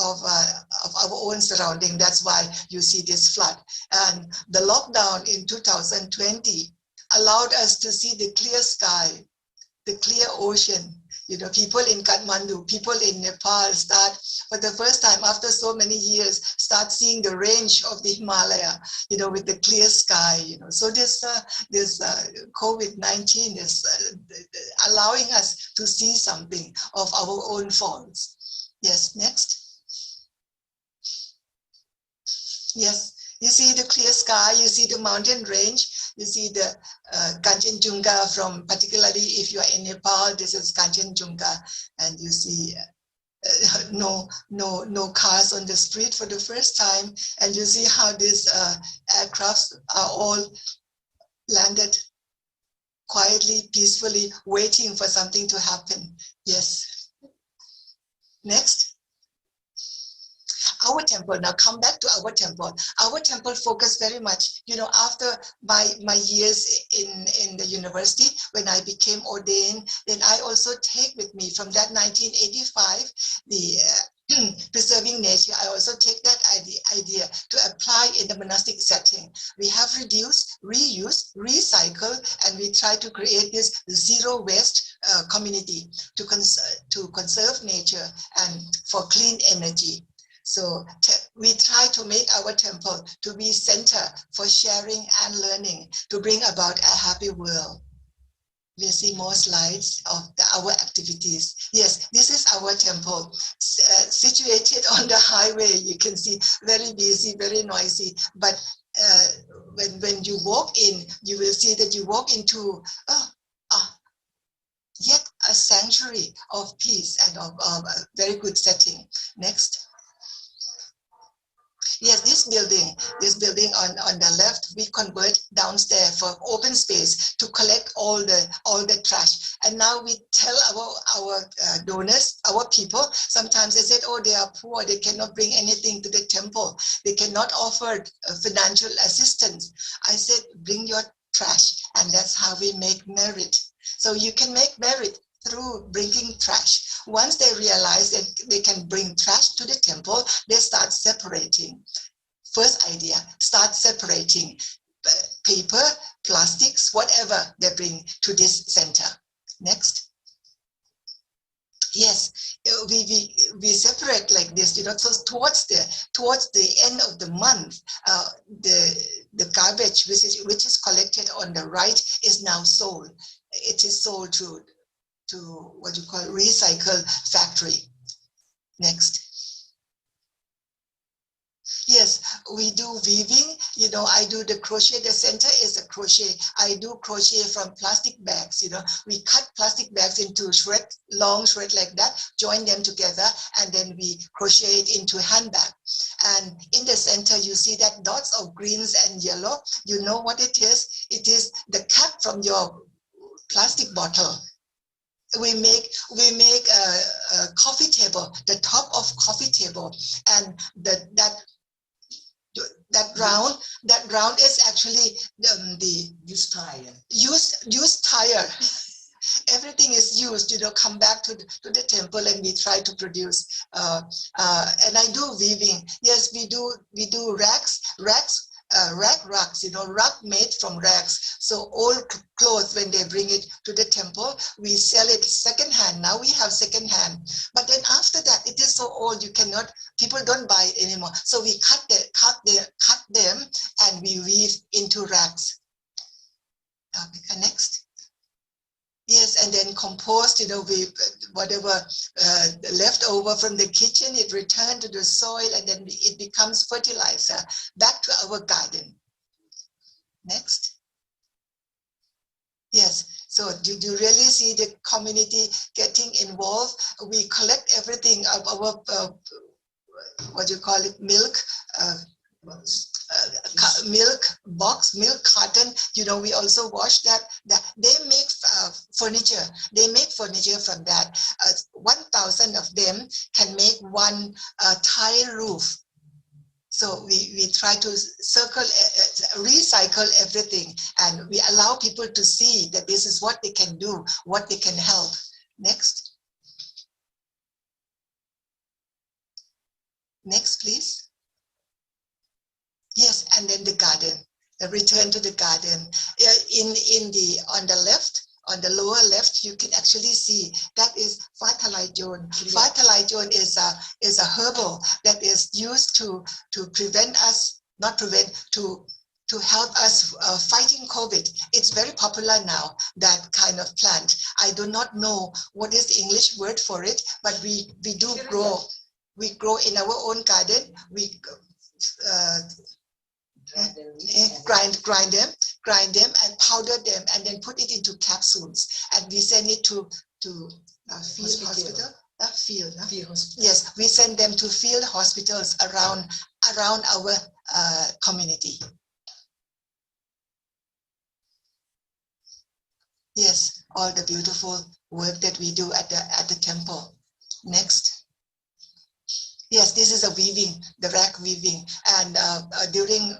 of our own surrounding. That's why you see this flood. And the lockdown in 2020 allowed us to see the clear sky, the clear ocean. You know, people in Kathmandu, people in Nepal start, for the first time after so many years, start seeing the range of the Himalaya, you know, with the clear sky, you know. So this COVID-19 is allowing us to see something of our own faults. Yes, next. Yes. You see the clear sky, you see the mountain range, you see the Kanchenjunga from, particularly if you are in Nepal, this is Kanchenjunga, and you see no cars on the street for the first time, and you see how these aircrafts are all landed quietly, peacefully, waiting for something to happen. Yes. Next. Our temple, now come back to our temple. Our temple focused very much, you know, after my years in the university, when I became ordained, then I also take with me from that 1985, the preserving nature. I also take that idea to apply in the monastic setting. We have reduce, reuse, recycle, and we try to create this zero waste community to conserve nature and for clean energy. So we try to make our temple to be center for sharing and learning to bring about a happy world. We'll see more slides of our activities. Yes, this is our temple, situated on the highway. You can see very busy, very noisy. But when you walk in, you will see that you walk into yet a sanctuary of peace and of a very good setting. Next. Yes, this building on the left, we convert downstairs for open space to collect all the trash. And now we tell our donors, our people, sometimes they said, oh, they are poor, they cannot bring anything to the temple, they cannot offer financial assistance. I said, bring your trash, and that's how we make merit. So you can make merit through bringing trash. Once they realize that they can bring trash to the temple, they start separating. First idea, start separating paper, plastics, whatever they bring to this center. Next. Yes, we separate like this, you know. So towards the end of the month, the garbage which is collected on the right is now sold. It is sold to what you call recycle factory. Next. Yes, we do weaving. You know, I do the crochet. The center is a crochet. I do crochet from plastic bags. You know, we cut plastic bags into long shred like that, join them together, and then we crochet it into a handbag. And in the center, you see that dots of greens and yellow. You know what it is? It is the cap from your plastic bottle. We make a coffee table, the top of coffee table, and that round is actually the used tire. Used tire. Everything is used, you know, come back to the temple, and we try to produce. And I do weaving. Yes, we do rugs, you know, rug made from rags. So old clothes, when they bring it to the temple, we sell it second hand. Now we have second hand. But then after that, it is so old, people don't buy it anymore. So we cut them and we weave into rags. Next. Yes, and then compost, you know, whatever left over from the kitchen, it returned to the soil, and then it becomes fertilizer back to our garden. Next. Yes, so do you really see the community getting involved? We collect everything of our, what do you call it, milk box, milk carton, you know, we also wash that. They make furniture. They make furniture from that. 1,000 of them can make one tile roof. So we try to recycle everything, and we allow people to see that this is what they can do, what they can help. Next. Next, please. Yes, and then the garden. Return to the garden. On the left, on the lower left, you can actually see that is Fatalajon. Fatalajon is a herbal that is used to prevent us, to help us fighting COVID. It's very popular now, that kind of plant. I do not know what is the English word for it, but we do grow. We grow in our own garden. We grind them and powder them, and then put it into capsules, and we send it to field hospital. Field hospital. Yes, we send them to field hospitals around our community. Yes, all the beautiful work that we do at the temple. Next. Yes, this is a weaving, the rag weaving, and during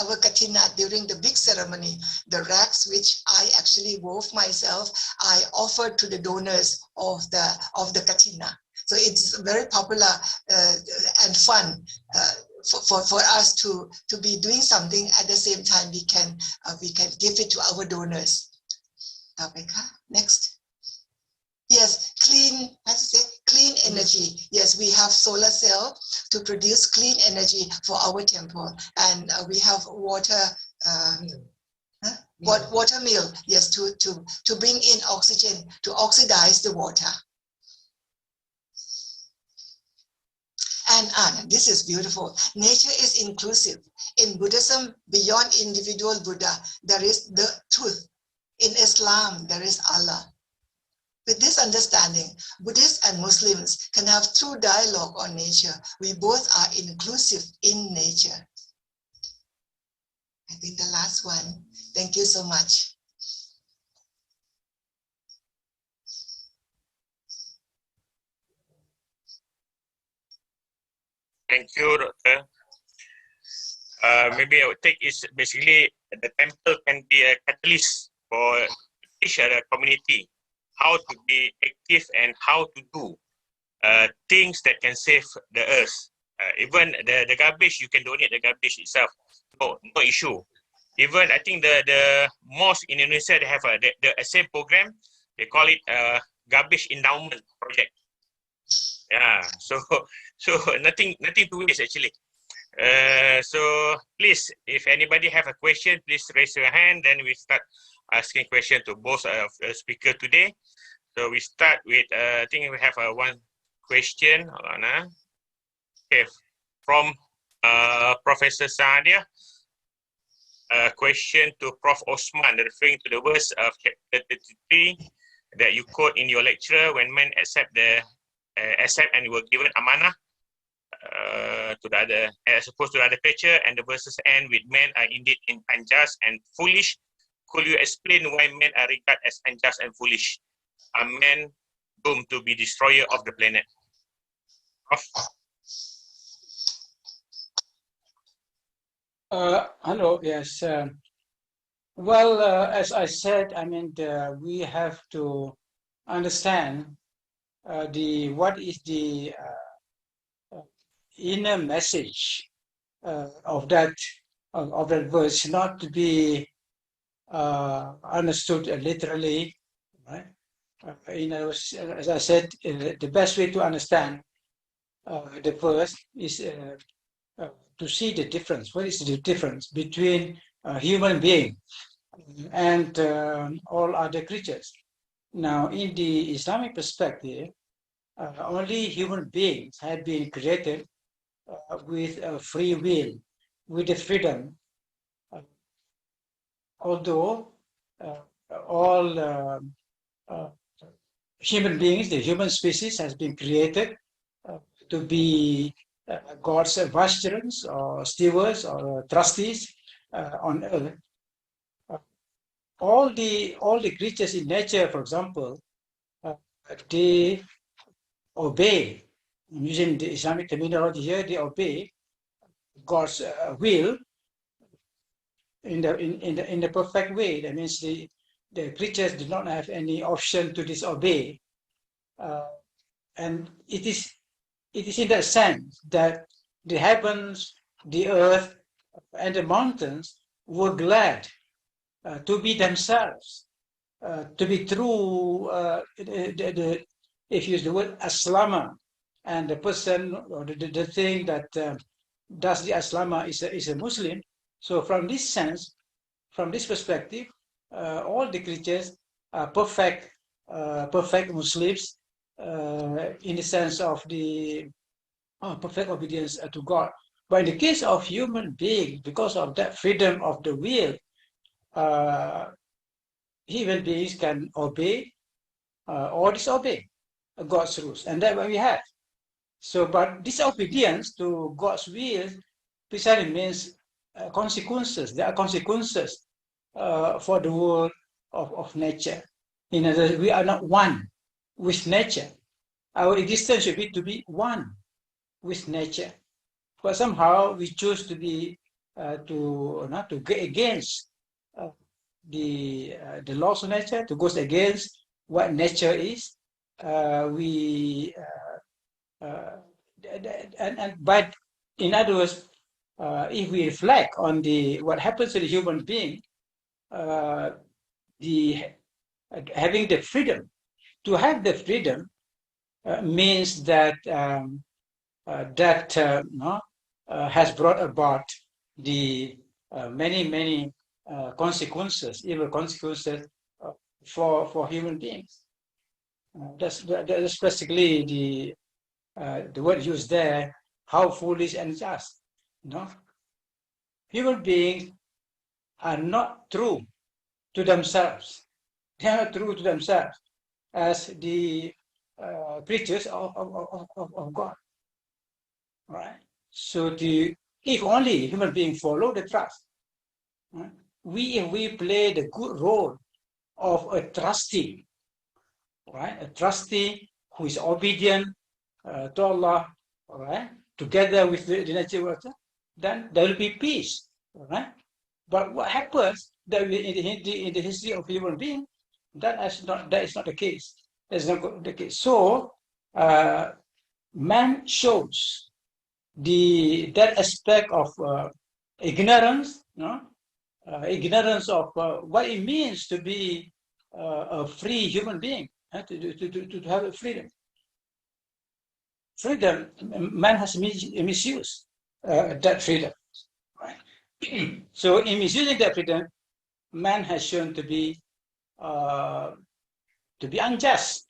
our katina, during the big ceremony, the rags which I actually wove myself, I offered to the donors of the katina. So it's very popular and fun for us to be doing something at the same time. We can give it to our donors. Next. Yes, clean energy. Yes, we have solar cell to produce clean energy for our temple, and we have water mill. Yes, to bring in oxygen, to oxidize the water. And this is beautiful. Nature is inclusive. In Buddhism, beyond individual Buddha, there is the truth. In Islam, there is Allah. With this understanding, Buddhists and Muslims can have true dialogue on nature. We both are inclusive in nature. I think the last one. Thank you so much. Thank you, Doctor. Maybe I would take is basically the temple can be a catalyst for each other community how to be active and how to do things that can save the earth. Even the garbage, you can donate the garbage itself. No issue. Even I think the mosque in Indonesia, they have the same program. They call it garbage endowment project. Yeah. So nothing to waste actually. So please, if anybody have a question, please raise your hand. Then we start asking question to both speaker today. So we start with I think we have one question. Hold on, okay, from Professor Saadia. A question to Prof. Osman, referring to the verse of chapter 33 that you quote in your lecture, when men accept and were given amanah to the other, as opposed to the other creature, and the verses end with men are indeed unjust and foolish. Could you explain why men are regarded as unjust and foolish? Are men doomed to be destroyer of the planet? Hello, yes. Well, as I said, I mean, we have to understand what is the inner message of that verse, not to be understood literally, right? As I said, the best way to understand the verse is to see the difference. What is the difference between human being and all other creatures? Now, in the Islamic perspective, only human beings have been created with a free will, with the freedom. Although all human beings, the human species, has been created to be God's vicegerents or stewards or trustees on earth. All the creatures in nature, for example, they obey. Using the Islamic terminology here, they obey God's will in the perfect way. That means the creatures do not have any option to disobey, and it is in that sense that the heavens, the earth, and the mountains were glad to be themselves, to be true. If you use the word aslama, and the person or the thing that does the aslama is a Muslim. So from this sense, from this perspective, all the creatures are perfect Muslims in the sense of the perfect obedience to God. But in the case of human beings, because of that freedom of the will, human beings can obey or disobey God's rules, and that's what we have. So, but disobedience to God's will precisely means consequences. There are consequences for the world of nature. In other words, we are not one with nature. Our existence should be to be one with nature. But somehow we choose to be to go against the laws of nature, to go against what nature is. But in other words, if we reflect on what happens to the human being, having the freedom, to have the freedom means that has brought about the many consequences, evil consequences for human beings. That's basically the word used there. How foolish and just, Human beings are not true to themselves. They are not true to themselves. as the creatures of God. Right? So if only human beings follow the trust, right? we play the good role of a trustee, right? A trustee who is obedient to Allah, all right? Together with the nature world, then there will be peace, all right? But what happens that in the history of human being, that is not the case. That's not the case. So man shows that aspect of ignorance, ignorance of what it means to be a free human being, to have a freedom. Freedom, man has misused that freedom, right? So in misusing that freedom, man has shown to be unjust.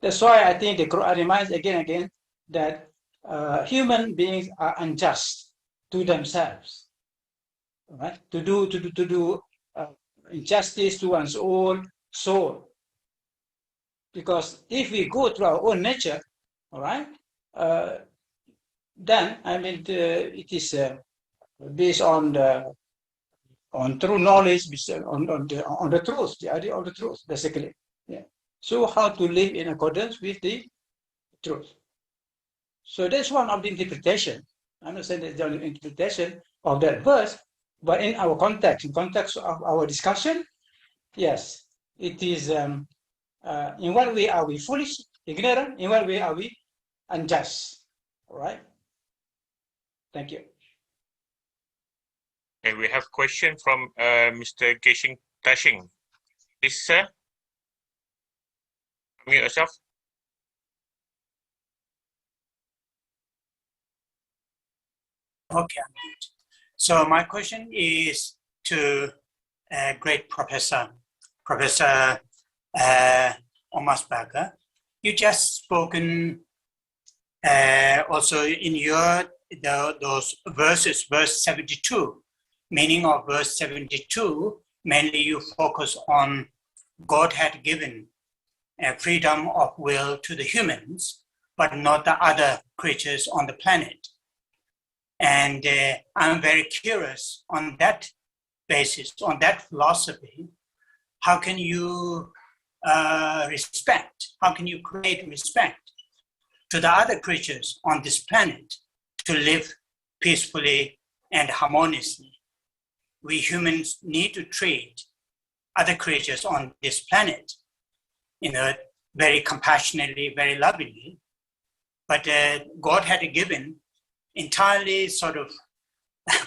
That's why I think the Quran reminds again and again that human beings are unjust to themselves, right? To do injustice to one's own soul. Because if we go through our own nature, all right, then I mean it is based on true knowledge, on the truth, the idea of the truth, basically. Yeah. So how to live in accordance with the truth. So that's one of the interpretation. I'm not saying that's the only interpretation of that verse, but in our context, in context of our discussion, yes, it is. In what way are we foolish, ignorant? In what way are we unjust? All right. Thank you. Okay, we have question from Mr. Keshing Tashing. Please, sir, unmute yourself. Okay. So my question is to great Professor Omar Bakar. You just spoken also in those verses, verse 72. Meaning of verse 72, mainly you focus on God had given freedom of will to the humans, but not the other creatures on the planet. And I'm very curious on that basis, on that philosophy, how can you how can you create respect to the other creatures on this planet to live peacefully and harmoniously? We humans need to treat other creatures on this planet, very compassionately, very lovingly. But God had given entirely sort of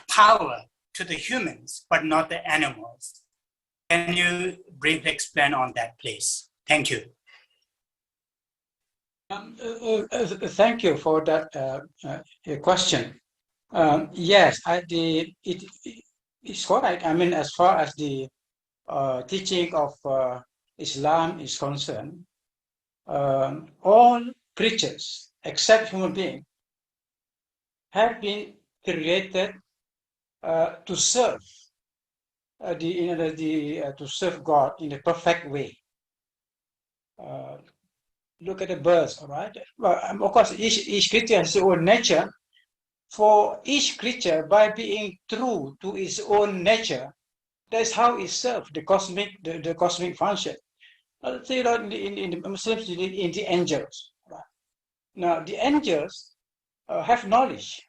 power to the humans, but not the animals. Can you briefly explain on that, please? Thank you. Thank you for that question. Yes, it's correct. I mean, as far as the teaching of Islam is concerned, all creatures except human beings have been created to serve to serve God in a perfect way. Look at the birds, all right? Well, of course, each creature has its own nature. For each creature, by being true to its own nature, that's how it serves the cosmic function. Let's say in the Muslims, in the angels. Right? Now, the angels have knowledge,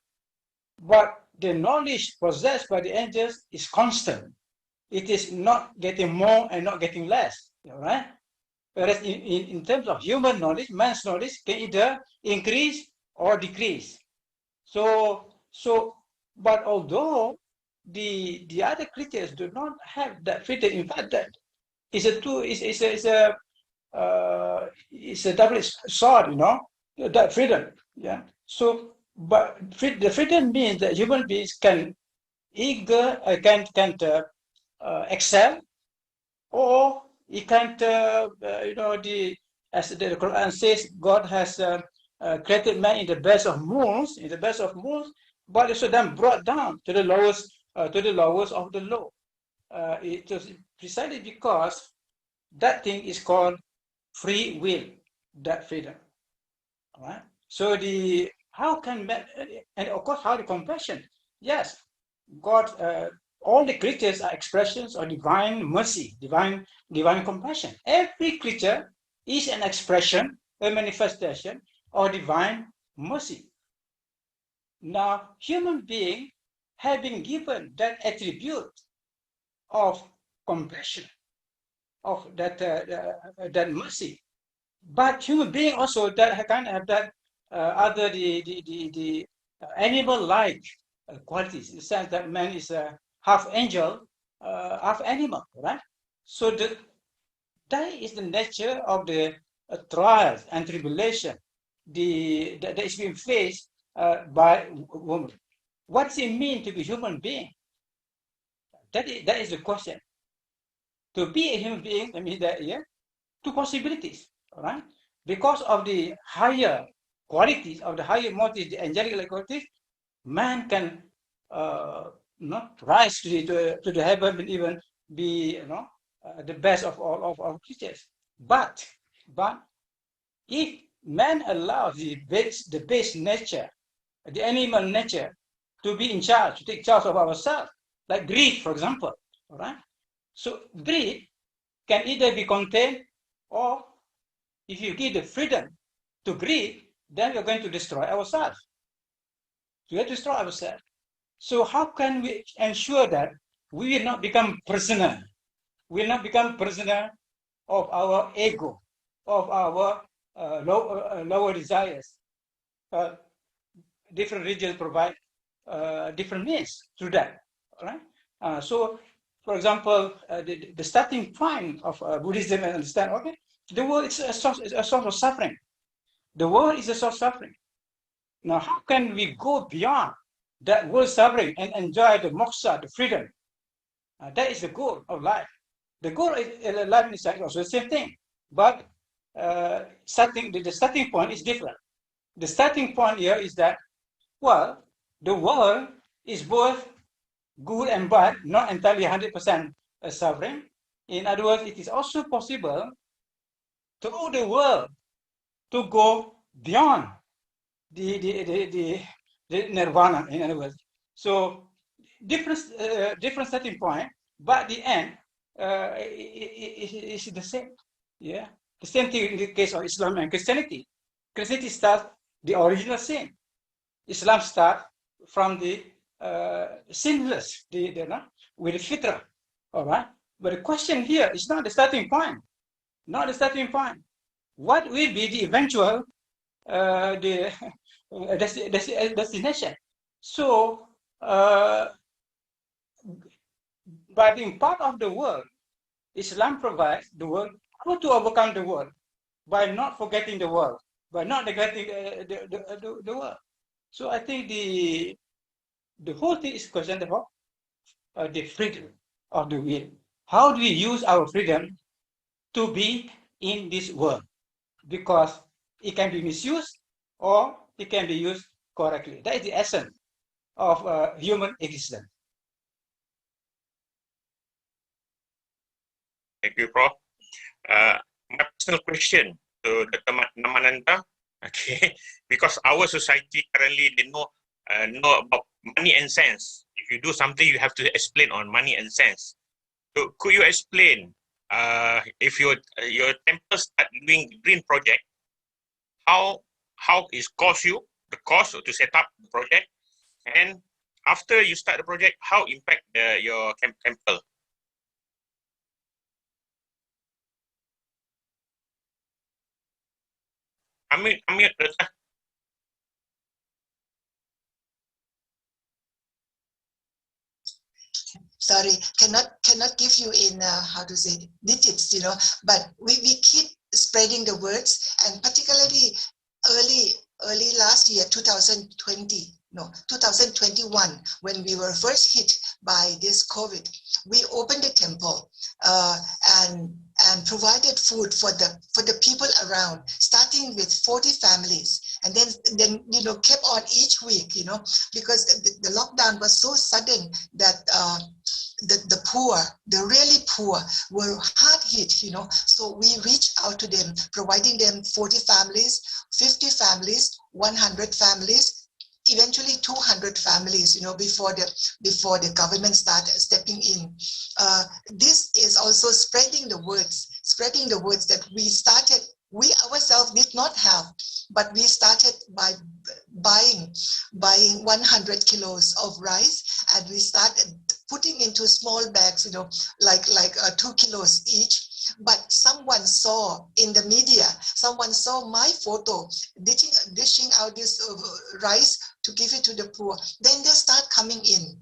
but the knowledge possessed by the angels is constant. It is not getting more and not getting less, right? Whereas in terms of human knowledge, man's knowledge can either increase or decrease. So, but although the other creatures do not have that freedom, in fact, that is a double-edged sword, that freedom. Yeah. So, but the freedom means that human beings can excel, or it can't. As the Quran says, God has created man in the best of moods, but also then brought down to the lowest of the low. It was precisely because that thing is called free will, that freedom. All right. So how can man, and of course how the compassion? Yes, God. All the creatures are expressions of divine mercy, divine compassion. Every creature is an expression, a manifestation of divine mercy. Now, human beings have been given that attribute of compassion, of that mercy. But human being also that kind of have that other the animal-like qualities, in the sense that man is a half angel, half animal, right? So that is the nature of the trials and tribulation that is being faced by women. What's it mean to be human being? That is the question. To be a human being, I mean that two possibilities, all right? Because of the higher qualities, of the higher motives, the angelic qualities, man can not rise to the heaven and even be the best of all creatures. But if man allows the base nature, the animal nature, to be in charge, to take charge of ourselves, like greed, for example, all right? So greed can either be contained, or if you give the freedom to greed, then we're going to destroy ourselves. We have to destroy ourselves. So how can we ensure that we will not become prisoner? We will not become prisoner of our ego, of our lower desires. Different religions provide different means to that. Right? So, for example, the starting point of Buddhism, and understand, okay, the world is a source of suffering. The world is a source of suffering. Now, how can we go beyond that world suffering and enjoy the moksha, the freedom? That is the goal of life. The goal of life is also the same thing, but the starting point is different. The starting point here is that, well, the world is both good and bad, not entirely 100% suffering. In other words, it is also possible through the world to go beyond the nirvana, in other words. So different starting point, but the end is the same. Yeah, the same thing in the case of Islam and Christianity. Christianity starts the original sin. Islam starts from the sinless, with the fitrah. All right. But the question here is not the starting point. Not the starting point. What will be the eventual destination? So, by being part of the world, Islam provides the world how to overcome the world by not forgetting the world, by not neglecting the world. So I think the whole thing is concerned about the freedom of the will. How do we use our freedom to be in this world? Because it can be misused or it can be used correctly. That is the essence of human existence. Thank you, Prof. My personal question to the Dhammananda, okay, because our society currently they know about money and sense. If you do something, you have to explain on money and sense. So could you explain if your temple start doing green project, how is the cost to set up the project, and after you start the project, how impact your temple? Sorry, cannot give you in how to say digits, but we keep spreading the words, and particularly early last year, 2021, when we were first hit by this COVID, we opened the temple and provided food for the people around, starting with 40 families, and then kept on each week, because the lockdown was so sudden that the poor, the really poor, were hard hit, you know. So we reached out to them, providing them 40 families, 50 families, 100 families, eventually 200 families, you know, before the government started stepping in. This is also spreading the words that we ourselves did not have, but we started by buying 100 kilos of rice, and we started putting into small bags, you know, like 2 kilos each. But someone saw in the media, someone saw my photo dishing out this rice to give it to the poor. Then they start coming in.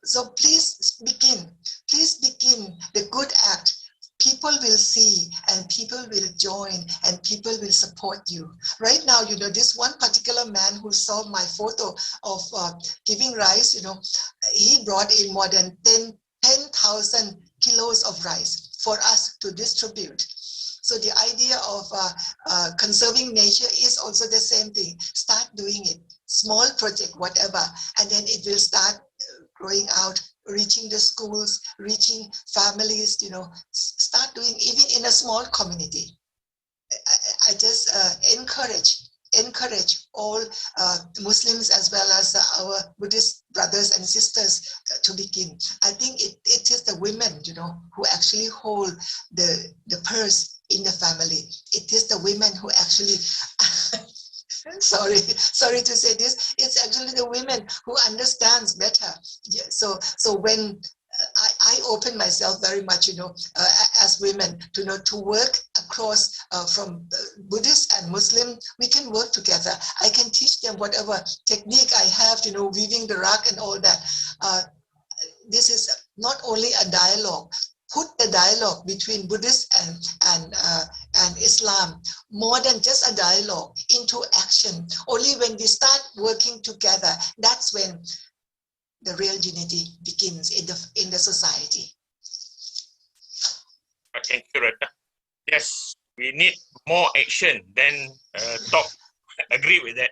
So please begin the good act. People will see, and people will join, and people will support you. Right now, you know, this one particular man who saw my photo of giving rice, you know, he brought in more than 10,000 kilos of rice for us to distribute. So the idea of conserving nature is also the same thing. Start doing it, small project, whatever, and then it will start growing out, reaching the schools, reaching families, you know, start doing even in a small community. I just encourage all Muslims as well as our Buddhist brothers and sisters to begin. I think it is the women, you know, who actually hold the purse in the family. It is the women who actually sorry to say this, it's actually the women who understands better. Yeah, so when I open myself very much, you know, as women, to know to work across from Buddhist and Muslim, we can work together. I can teach them whatever technique I have, you know, weaving the rug and all that. This is not only a dialogue. Put the dialogue between Buddhist and Islam, more than just a dialogue, into action. Only when we start working together, that's when the real unity begins in the society. Thank you, Rata. Yes, we need more action than talk. Agree with that.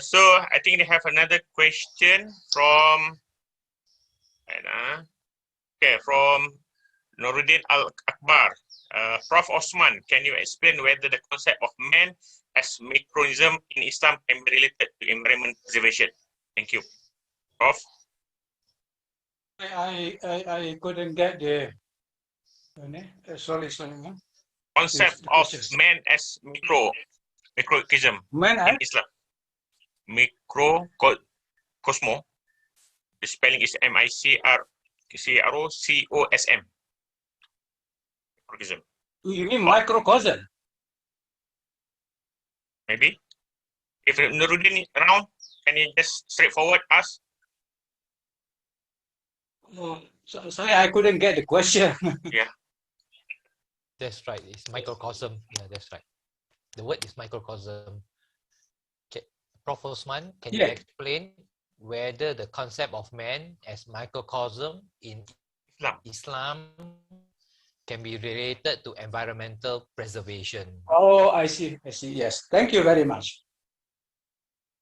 So I think they have another question from from Nuruddin Al-Akbar. Prof. Osman, can you explain whether the concept of man as micronism in Islam can be related to environment preservation? Thank you. Prof? I couldn't get the sorry. Concept of man as microism in Islam. Cosmo. The spelling is microcosm. Microism. You mean microcosm? Maybe. If Nuruddin is around, can you just straightforward ask? Sorry, I couldn't get the question. Yeah. That's right. It's microcosm. Yeah, that's right. The word is microcosm. Okay. Prof. Osman, can you explain whether the concept of man as microcosm in Islam can be related to environmental preservation? Oh, I see. Yes. Thank you very much.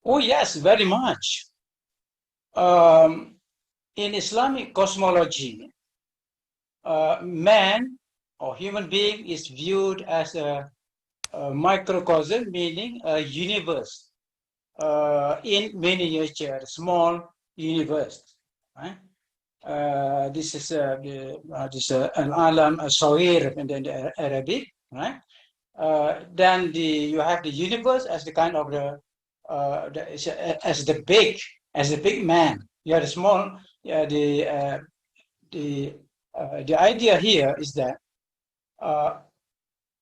Oh, yes, very much. In Islamic cosmology, man or human being is viewed as a microcosm, meaning a universe in miniature, a small universe. Right? This is al-alam al-sawir in the Arabic. Right? Then you have the universe as the kind of as the big man. You have the small. The idea here is that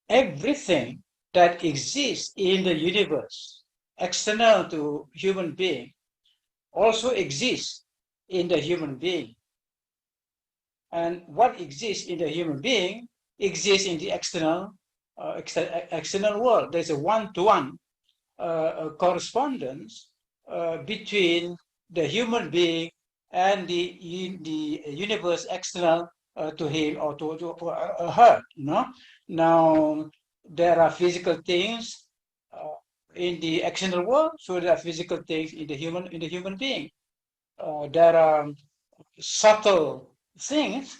everything that exists in the universe, external to human being, also exists in the human being. And what exists in the human being exists in the external world. There's a one-to-one correspondence between the human being and the universe external to him or to her. You know? Now there are physical things in the external world, so there are physical things in the human being. There are subtle things,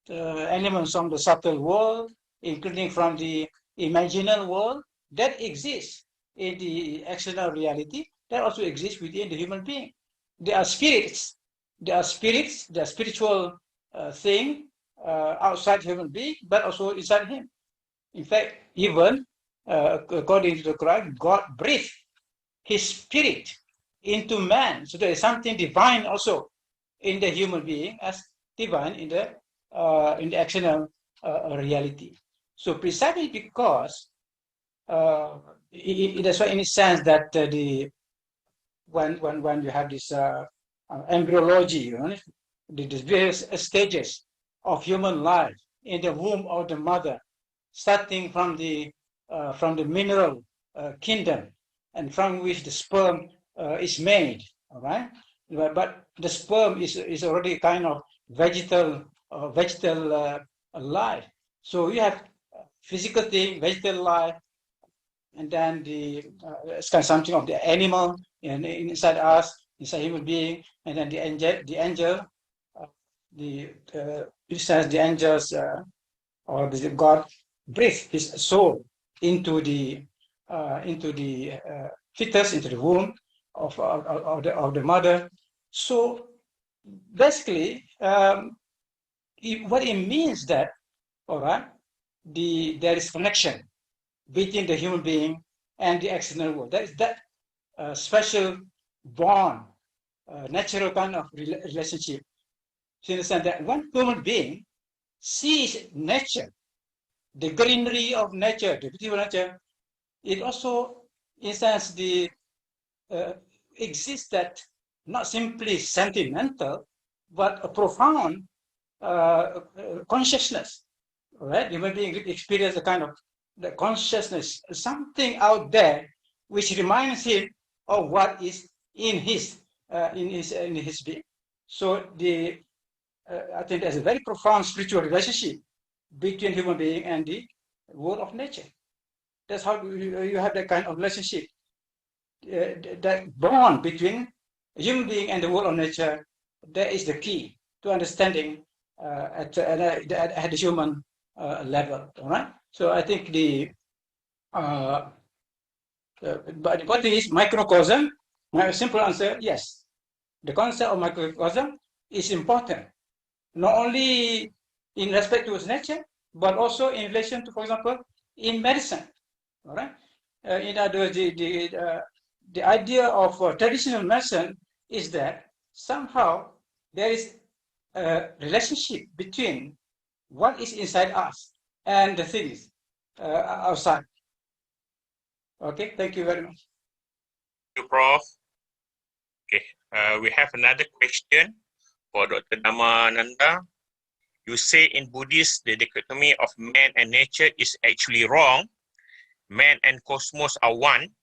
elements from the subtle world, including from the imaginal world, that exists in the external reality, that also exists within the human being. There are spirits, there are spiritual thing outside human being, but also inside him. In fact, even according to the Quran, God breathed his spirit into man. So there is something divine also in the human being as divine in the external reality. So precisely because that's why in a sense that the when you have this embryology, you know, the various stages of human life in the womb of the mother, starting from the mineral kingdom, and from which the sperm is made. All right, but the sperm is already kind of vegetal life. So you have physical thing, vegetal life, and then the it's kind of something of the animal inside us, inside human being, and then the angel, it says the angels or the God breathed his soul into the fetus, into the womb of the mother. So basically, what it means that, all right, there is connection between the human being and the external world. That is that special bond, natural kind of relationship. So you understand that one human being sees nature, the greenery of nature, the beautiful nature. It also, in sense, the exists that not simply sentimental, but a profound consciousness. Right? Human being experience a kind of the consciousness, something out there which reminds him of what is in his being. So I think there's a very profound spiritual relationship between human being and the world of nature. That's how you have that kind of relationship, that bond between human being and the world of nature. That is the key to understanding at the human level. All right. So I think but what is microcosm? My simple answer: yes. The concept of microcosm is important, not only in respect to its nature, but also in relation to, for example, in medicine. All right. In other words, the idea of traditional medicine is that somehow there is a relationship between what is inside us and the things outside. Okay, thank you very much. Thank you, Prof. Okay, we have another question for Dr. Dhammananda. You say in Buddhist, the dichotomy of man and nature is actually wrong. Man and cosmos are one.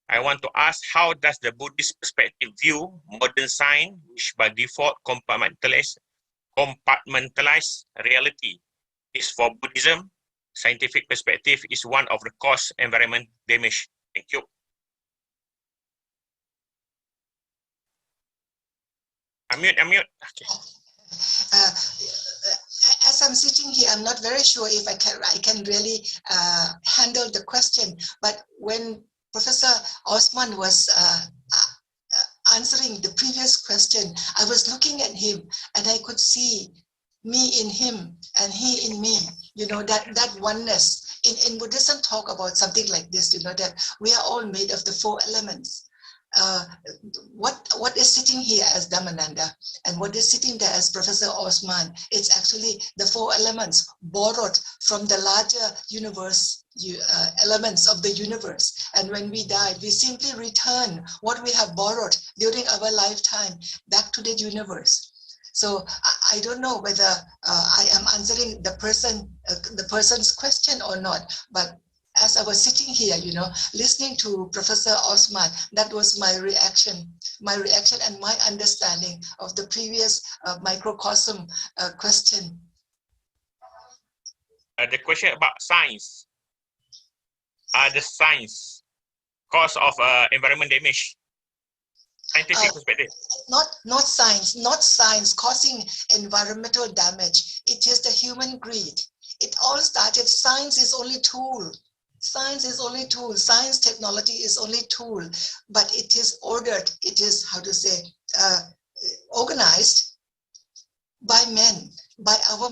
I want to ask, how does the Buddhist perspective view modern science, which by default compartmentalize reality? Is for Buddhism, scientific perspective is one of the cause environment damage. Thank you. Unmute. Okay. As I'm sitting here, I'm not very sure if I can really handle the question. But when Professor Osman was answering the previous question, I was looking at him and I could see me in him and he in me. You know, that oneness. In Buddhism talk about something like this, you know, that we are all made of the four elements. What is sitting here as Dhammananda and what is sitting there as Professor Osman, it's actually the four elements borrowed from the larger universe, elements of the universe. And when we die, we simply return what we have borrowed during our lifetime back to the universe. So I don't know whether I am answering the person's question or not, but as I was sitting here, you know, listening to Professor Osman, that was my reaction and my understanding of the previous microcosm question. The question about science. The science cause of environment damage. Scientific perspective. Not science causing environmental damage. It is the human greed. It all started. Science is only tool. Science is only tool. Science technology is only tool, but it is ordered. It is, how to say, organized by men, by our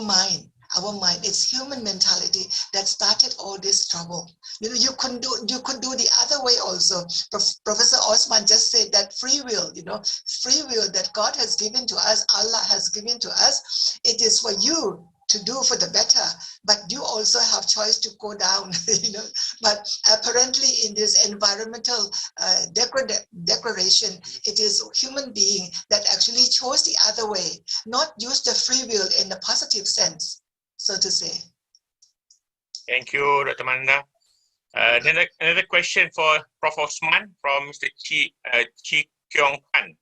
mind. Our mind. It's human mentality that started all this trouble. You could do the other way also. Professor Osman just said that free will, free will that God has given to us, Allah has given to us, it is for you to do for the better, but you also have choice to go down, But apparently in this environmental declaration, it is human being that actually chose the other way, not use the free will in the positive sense, so to say. Thank you, Dr. Manda. Another question for Prof. Osman from Mr. Chi Kyong Pan.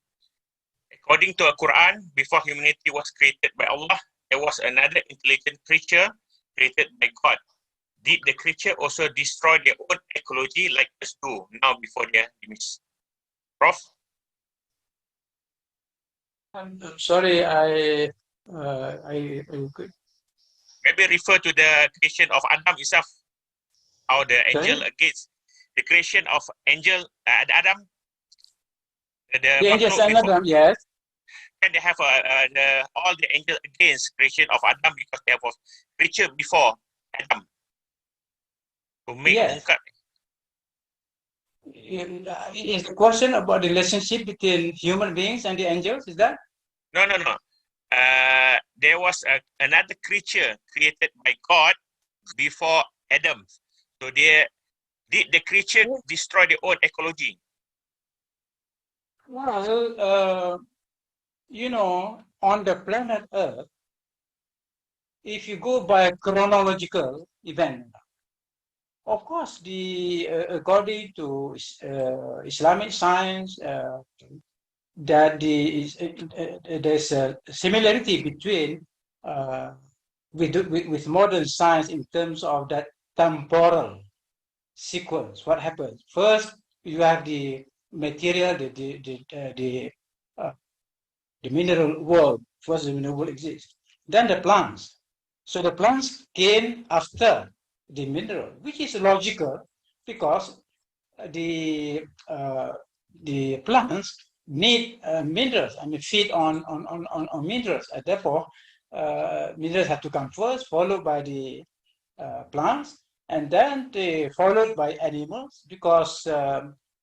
According to the Quran, before humanity was created by Allah, there was another intelligent creature created by God. Did the creature also destroy their own ecology like us do now before their demise? Prof? I'm sorry, I Maybe refer to the creation of Adam itself, how the angel against the creation of angel Adam. The angels and Adam, yes. And they have all the angels against creation of Adam because there was creature before Adam. To make Yes. Is the question about the relationship between human beings and the angels? Is that? No. There was another creature created by God before Adam. So did the creature destroy their own ecology? Well, on the planet Earth, if you go by chronological event, of course, according to Islamic science, that there's a similarity between with modern science in terms of that temporal sequence. What happens first? You have the material, the mineral world. First, the mineral world exists. Then the plants. So the plants came after the mineral, which is logical because the plants need minerals. Feed on minerals. Therefore, minerals have to come first, followed by the plants, and then followed by animals, because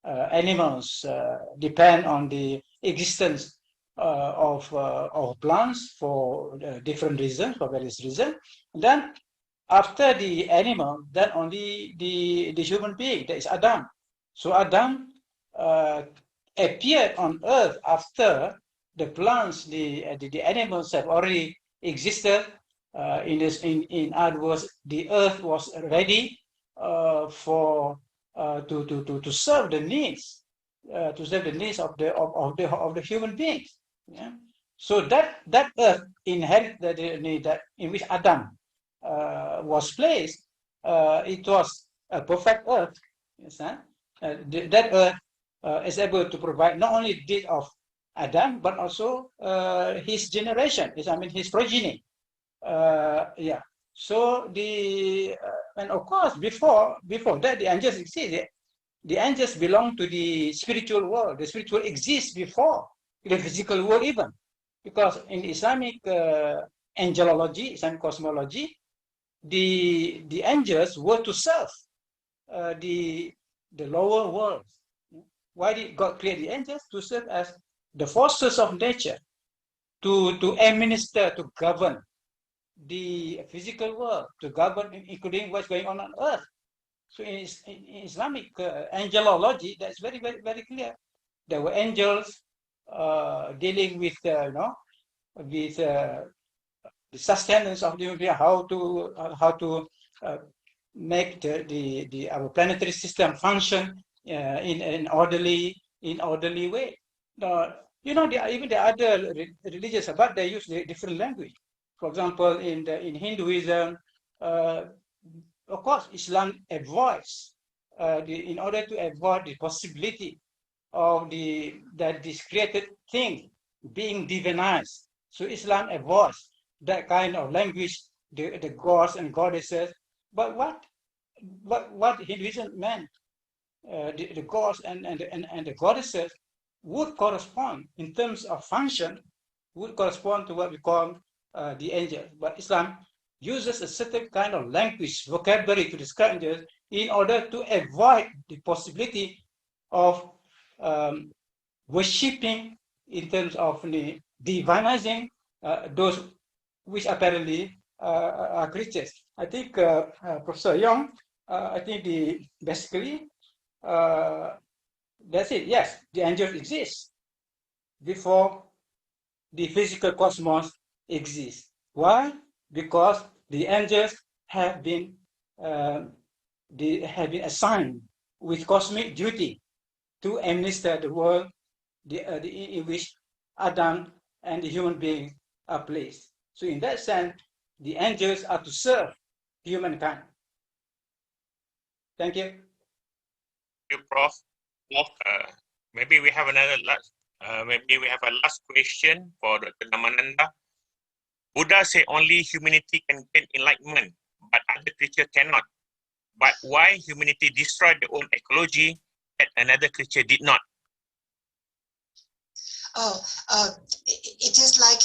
animals depend on the existence of plants for different reasons, for various reasons. And then after the animal, then only the human being, that is Adam. So Adam appeared on earth after the plants, the animals have already existed. In other words, the earth was ready to serve the needs, of the human beings. Yeah? So that earth inherited that in which Adam was placed. It was a perfect earth. Yes, that earth is able to provide not only this of Adam, but also his generation. His progeny. Yeah. So and of course before that the angels existed. The angels belong to the spiritual world. The spiritual exists before the physical world even, because in Islamic angelology, Islamic cosmology, the angels were to serve the lower world. Why did God create the angels? To serve as the forces of nature, to administer, to govern the physical world, to govern, including what's going on earth. So in Islamic angelology, that's very, very, very clear. There were angels dealing with, with the sustenance of the universe, how to make our planetary system function in an orderly way. Even the other religions, but they use different language. For example, in Hinduism, of course, Islam avoids in order to avoid the possibility of this created thing being divinized. So Islam avoids that kind of language, the gods and goddesses. But what Hinduism meant, the gods and the goddesses would correspond in terms of function, would correspond to what we call the angels. But Islam uses a certain kind of language, vocabulary to describe angels in order to avoid the possibility of worshipping in terms of divinizing those which apparently are creatures. I think Professor Young, I think basically that's it. Yes, the angels exist before the physical cosmos exists. Why? Because the angels have been assigned with cosmic duty to administer the world in which Adam and the human being are placed. So in that sense, the angels are to serve humankind. Thank you. Thank you, Prof. Maybe we have another last. Maybe we have a last question for Dr. Dhammananda. Buddha said only humanity can gain enlightenment, but other creatures cannot. But why humanity destroyed their own ecology that another creature did not? It is like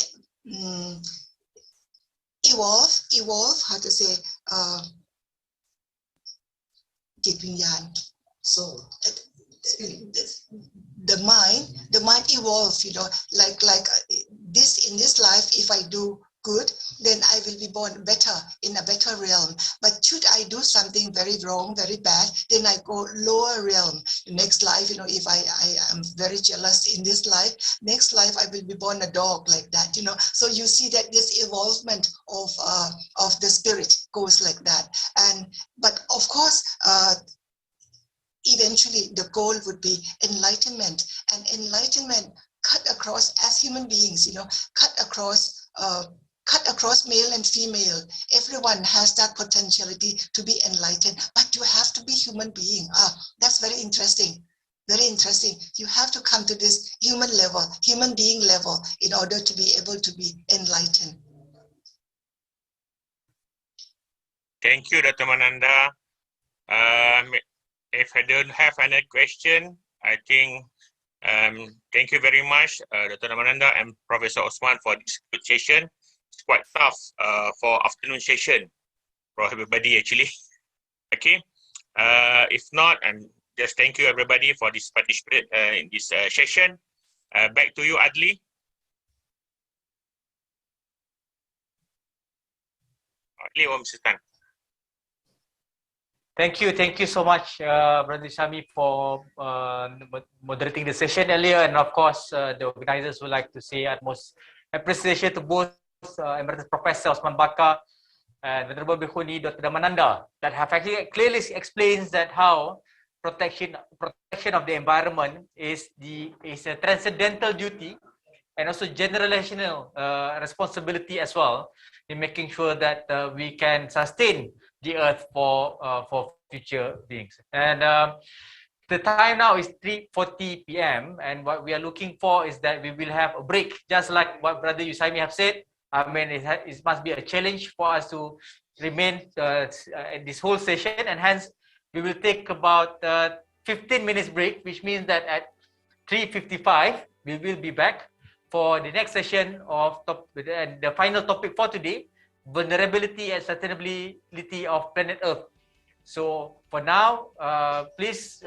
evolve, how to say, so the mind evolves, like this in this life. If I do good, then I will be born better in a better realm. But should I do something very wrong, very bad, then I go lower realm. The next life, if I am very jealous in this life, next life I will be born a dog, like that. So you see that this evolvement of the spirit goes like that. But of course, eventually the goal would be enlightenment, and enlightenment cut across, as human beings, cut across male and female. Everyone has that potentiality to be enlightened, but you have to be human being. That's very interesting. Very interesting. You have to come to this human level, human being level, in order to be able to be enlightened. Thank you, Dr. Mananda. If I don't have any question, I think thank you very much, Dr. Dhammananda and Professor Osman, for this good session. It's quite tough for afternoon session for everybody, actually. Okay. If not, and just thank you everybody for this participate in this session. Back to you, Adli. Adli or Mr. Tan? Thank you so much, Brother Yusaimi, for moderating the session earlier, and of course, the organizers would like to say utmost appreciation to both Emeritus Professor Osman Bakar and Venerable Bhikkhuni Dr. Dhammananda, that have actually clearly explains that how protection of the environment is a transcendental duty and also generational responsibility as well, in making sure that we can sustain the earth for future beings. And the time now is 3:40 p.m. and what we are looking for is that we will have a break, just like what Brother Yusaimi have said. I mean, it must be a challenge for us to remain in this whole session, and hence we will take about 15 minutes break, which means that at 3:55 we will be back for the next session of the final topic for today: vulnerability and sustainability of planet Earth. So for now, please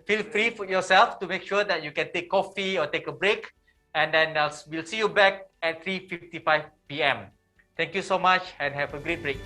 feel free for yourself to make sure that you can take coffee or take a break, and then we'll see you back at 3:55 p.m. Thank you so much and have a great break.